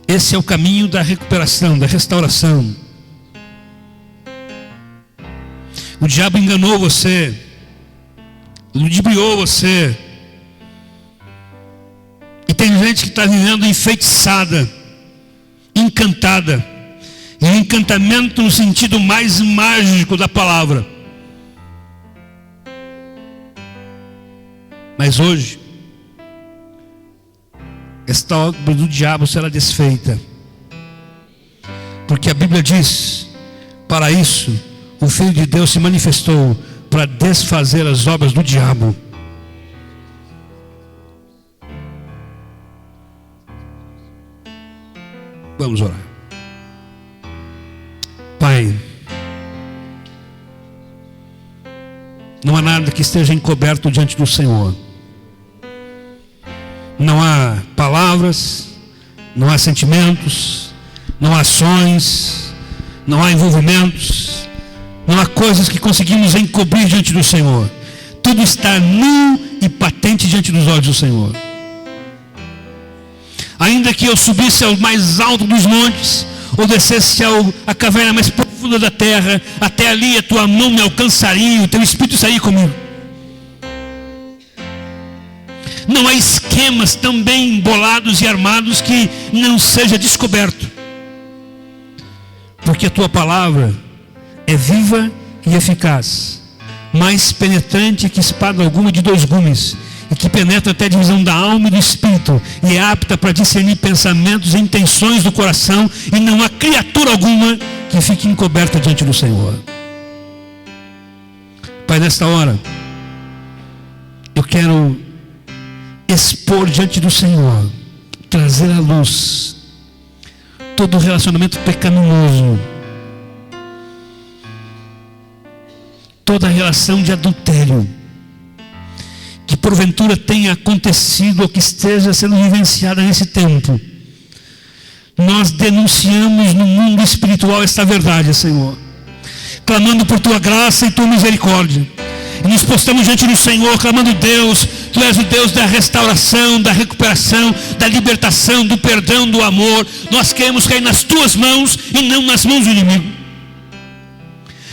Esse é o caminho da recuperação, da restauração. O diabo enganou você, ludibriou você, e tem gente que está vivendo enfeitiçada, encantada, e o encantamento no sentido mais mágico da palavra. Mas hoje esta obra do diabo será desfeita, porque a Bíblia diz: para isso o Filho de Deus se manifestou, para desfazer as obras do diabo. Vamos orar. Pai, não há nada que esteja encoberto diante do Senhor. Não há palavras, não há sentimentos, não há ações, não há envolvimentos, não há coisas que conseguimos encobrir diante do Senhor. Tudo está nu e patente diante dos olhos do Senhor. Ainda que eu subisse ao mais alto dos montes, ou descesse à caverna mais profunda da terra, até ali a tua mão me alcançaria, o teu Espírito estaria comigo. Não há esquemas tão bem embolados e armados que não seja descoberto, porque a tua palavra é viva e eficaz, mais penetrante que espada alguma de 2 gumes, e que penetra até a divisão da alma e do espírito, e é apta para discernir pensamentos e intenções do coração, e não há criatura alguma que fique encoberta diante do Senhor. Pai, nesta hora eu quero expor diante do Senhor, trazer à luz todo relacionamento pecaminoso, toda relação de adultério que porventura tenha acontecido ou que esteja sendo vivenciada nesse tempo. Nós denunciamos no mundo espiritual esta verdade, Senhor, clamando por tua graça e tua misericórdia, e nos postamos diante do Senhor, clamando: Deus, tu és o Deus da restauração, da recuperação, da libertação, do perdão, do amor. Nós queremos cair nas tuas mãos e não nas mãos do inimigo.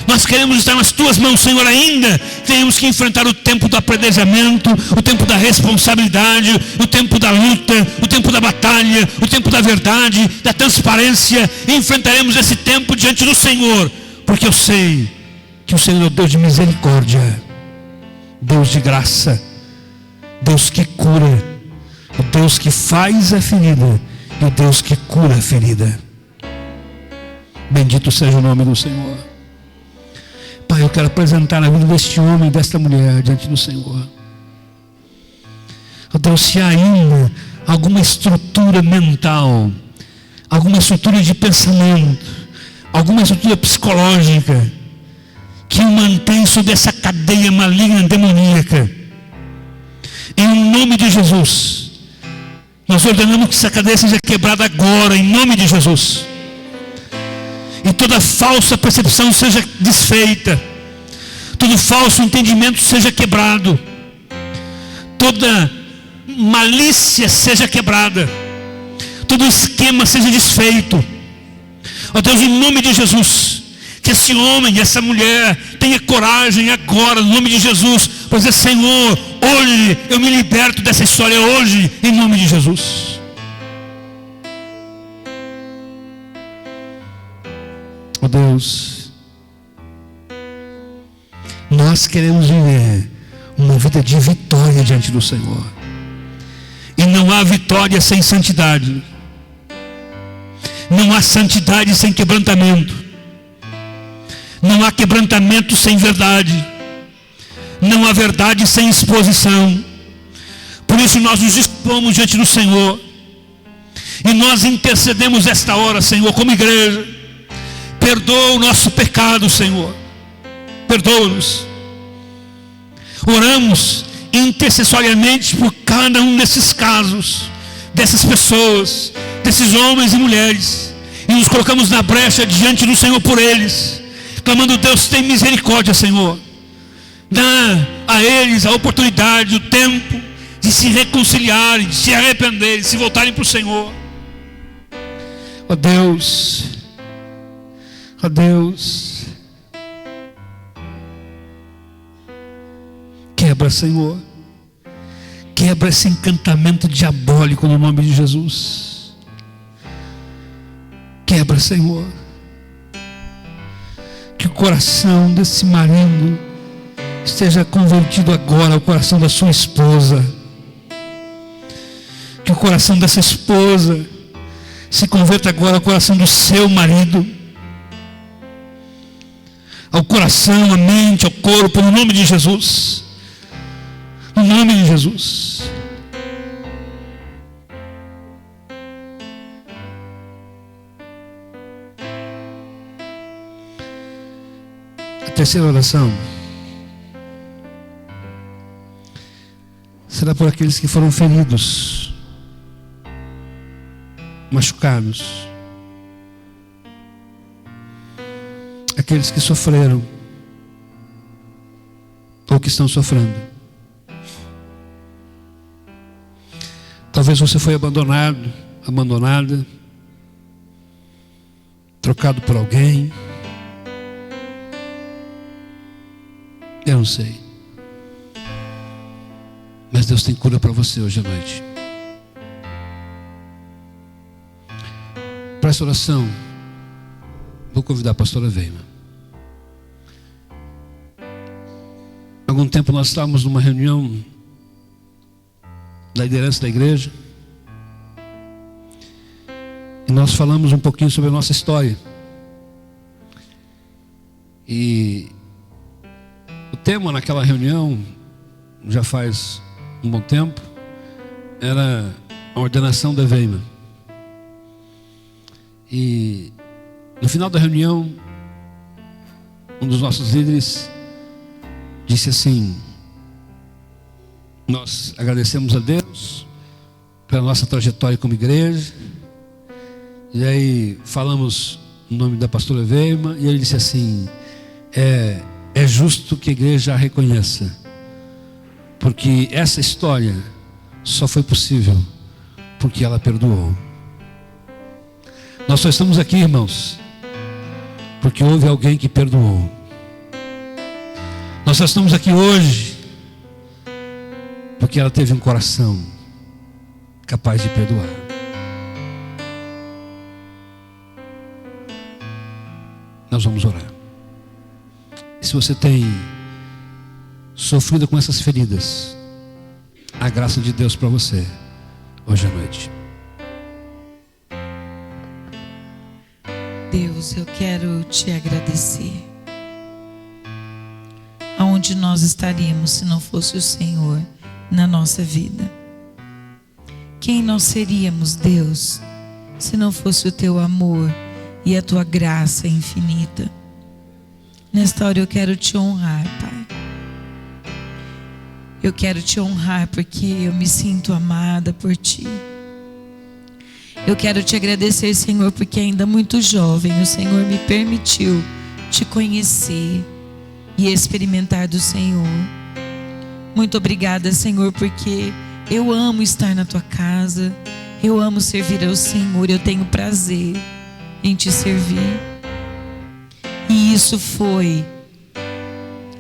Nós queremos estar nas tuas mãos, Senhor. Ainda temos que enfrentar o tempo do apredejamento, o tempo da responsabilidade, o tempo da luta, o tempo da batalha, o tempo da verdade, da transparência. E enfrentaremos esse tempo diante do Senhor, porque eu sei que o Senhor é o Deus de misericórdia, Deus de graça, Deus que cura, o Deus que faz a ferida e o Deus que cura a ferida. Bendito seja o nome do Senhor. Pai, eu quero apresentar a vida deste homem e desta mulher diante do Senhor. Ó Deus, se há ainda alguma estrutura mental, alguma estrutura de pensamento, alguma estrutura psicológica que o mantém sob essa cadeia maligna, demoníaca, em nome de Jesus, nós ordenamos que essa cadeia seja quebrada agora, em nome de Jesus. E toda falsa percepção seja desfeita, todo falso entendimento seja quebrado, toda malícia seja quebrada, todo esquema seja desfeito. Ó Deus, em nome de Jesus, que esse homem e essa mulher tenha coragem agora, no nome de Jesus, para dizer: Senhor, hoje eu me liberto dessa história, hoje, em nome de Jesus. Ó Deus, nós queremos viver uma vida de vitória diante do Senhor, e não há vitória sem santidade, não há santidade sem quebrantamento, não há quebrantamento sem verdade, não há verdade sem exposição. Por isso nós nos expomos diante do Senhor, e nós intercedemos esta hora, Senhor, como igreja. Perdoa o nosso pecado, Senhor, perdoa-nos. Oramos intercessoriamente por cada um desses casos, dessas pessoas, desses homens e mulheres, e nos colocamos na brecha diante do Senhor por eles, clamando: Deus, tem misericórdia, Senhor, dá a eles a oportunidade, o tempo de se reconciliarem, de se arrependerem, de se voltarem para o Senhor. Ó Deus, ó Deus, quebra, Senhor, quebra esse encantamento diabólico no nome de Jesus. Quebra, Senhor, que o coração desse marido esteja convertido agora ao coração da sua esposa, que o coração dessa esposa se converta agora ao coração do seu marido, ao coração, à mente, ao corpo, no nome de Jesus, no nome de Jesus. A terceira oração será por aqueles que foram feridos, machucados, aqueles que sofreram ou que estão sofrendo. Talvez você foi abandonado, abandonada, trocado por alguém. Eu não sei, mas Deus tem cura para você hoje à noite. Para essa oração, vou convidar a pastora Veima. Há algum tempo nós estávamos numa reunião da liderança da igreja, e nós falamos um pouquinho sobre a nossa história. E o tema naquela reunião, já faz um bom tempo, era a ordenação da Veima. E no final da reunião, um dos nossos líderes disse assim: nós agradecemos a Deus pela nossa trajetória como igreja. E aí falamos no nome da pastora Veima, e ele disse assim: é justo que a igreja a reconheça, porque essa história só foi possível porque ela perdoou. Nós só estamos aqui, irmãos, porque houve alguém que perdoou. Nós só estamos aqui hoje porque ela teve um coração capaz de perdoar. Nós vamos orar. E se você tem sofrido com essas feridas, a graça de Deus para você hoje à noite. Deus, eu quero te agradecer. Aonde nós estaríamos se não fosse o Senhor na nossa vida? Quem nós seríamos, Deus, se não fosse o teu amor e a tua graça infinita? Nesta hora eu quero te honrar, Pai. Eu quero te honrar porque eu me sinto amada por ti. Eu quero te agradecer, Senhor, porque ainda muito jovem o Senhor me permitiu te conhecer e experimentar do Senhor. Muito obrigada, Senhor, porque eu amo estar na tua casa, eu amo servir ao Senhor, eu tenho prazer em te servir. E isso foi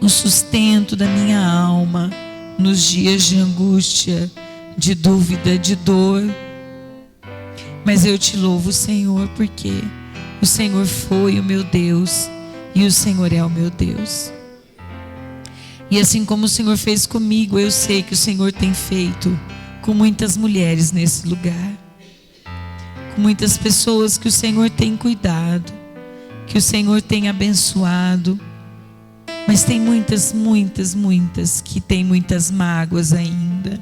o sustento da minha alma nos dias de angústia, de dúvida, de dor. Mas eu te louvo, Senhor, porque o Senhor foi o meu Deus e o Senhor é o meu Deus. E assim como o Senhor fez comigo, eu sei que o Senhor tem feito com muitas mulheres nesse lugar, com muitas pessoas que o Senhor tem cuidado, que o Senhor tem abençoado. Mas tem muitas que têm muitas mágoas ainda,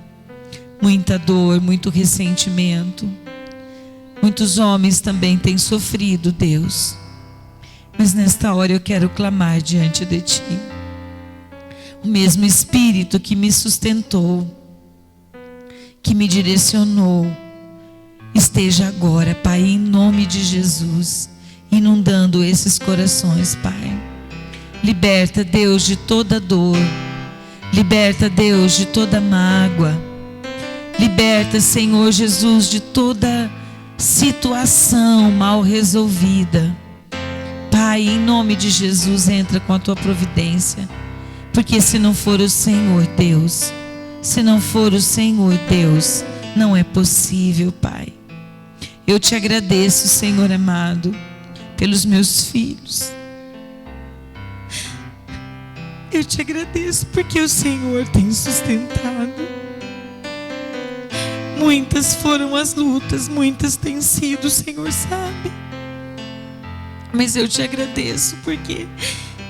muita dor, muito ressentimento. Muitos homens também têm sofrido, Deus. Mas nesta hora eu quero clamar diante de ti. O mesmo Espírito que me sustentou, que me direcionou, esteja agora, Pai, em nome de Jesus, inundando esses corações, Pai. Liberta, Deus, de toda dor. Liberta, Deus, de toda mágoa. Liberta, Senhor Jesus, de toda situação mal resolvida. Pai, em nome de Jesus, entra com a tua providência. Porque se não for o Senhor, Deus, se não for o Senhor, Deus, não é possível, Pai. Eu te agradeço, Senhor amado, pelos meus filhos. Eu te agradeço porque o Senhor tem sustentado. Muitas foram as lutas, muitas têm sido, o Senhor sabe. Mas eu te agradeço porque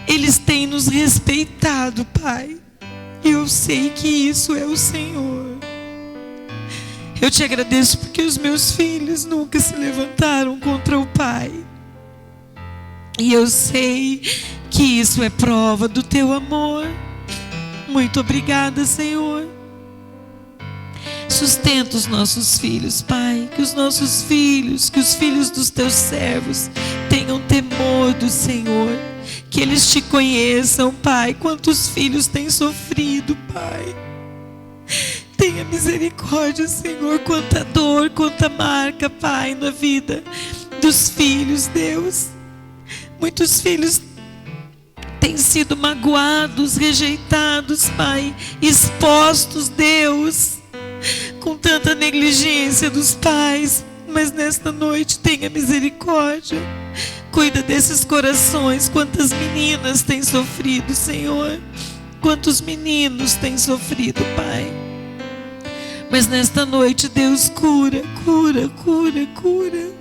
eles têm nos respeitado, Pai. E eu sei que isso é o Senhor. Eu te agradeço porque os meus filhos nunca se levantaram contra o Pai. E eu sei que isso é prova do teu amor. Muito obrigada, Senhor. Sustenta os nossos filhos, Pai. Que os nossos filhos, que os filhos dos teus servos tenham temor do Senhor. Que eles te conheçam, Pai. Quantos filhos têm sofrido, Pai. Tenha misericórdia, Senhor. Quanta dor, quanta marca, Pai, na vida dos filhos, Deus. Muitos filhos têm sido magoados, rejeitados, Pai, expostos, Deus, com tanta negligência dos pais. Mas nesta noite tenha misericórdia. Cuida desses corações. Quantas meninas têm sofrido, Senhor. Quantos meninos têm sofrido, Pai. Mas nesta noite, Deus, cura, cura, cura, cura.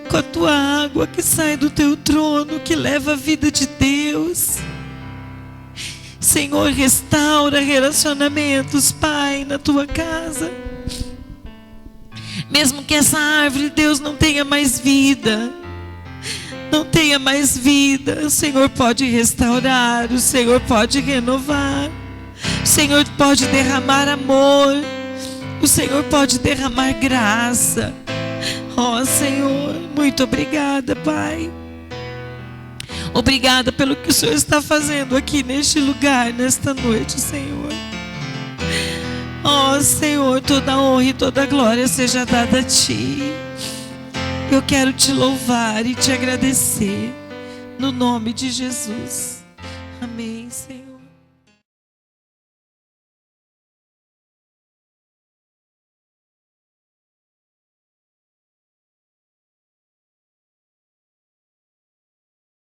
Com a tua água que sai do teu trono, que leva a vida de Deus. Senhor, restaura relacionamentos, Pai, na tua casa. Mesmo que essa árvore, Deus, não tenha mais vida, não tenha mais vida, o Senhor pode restaurar, o Senhor pode renovar, o Senhor pode derramar amor, o Senhor pode derramar graça. Ó Senhor, muito obrigada, Pai. Obrigada pelo que o Senhor está fazendo aqui neste lugar, nesta noite, Senhor. Ó Senhor, toda a honra e toda a glória seja dada a Ti. Eu quero Te louvar e Te agradecer, no nome de Jesus. Amém, Senhor.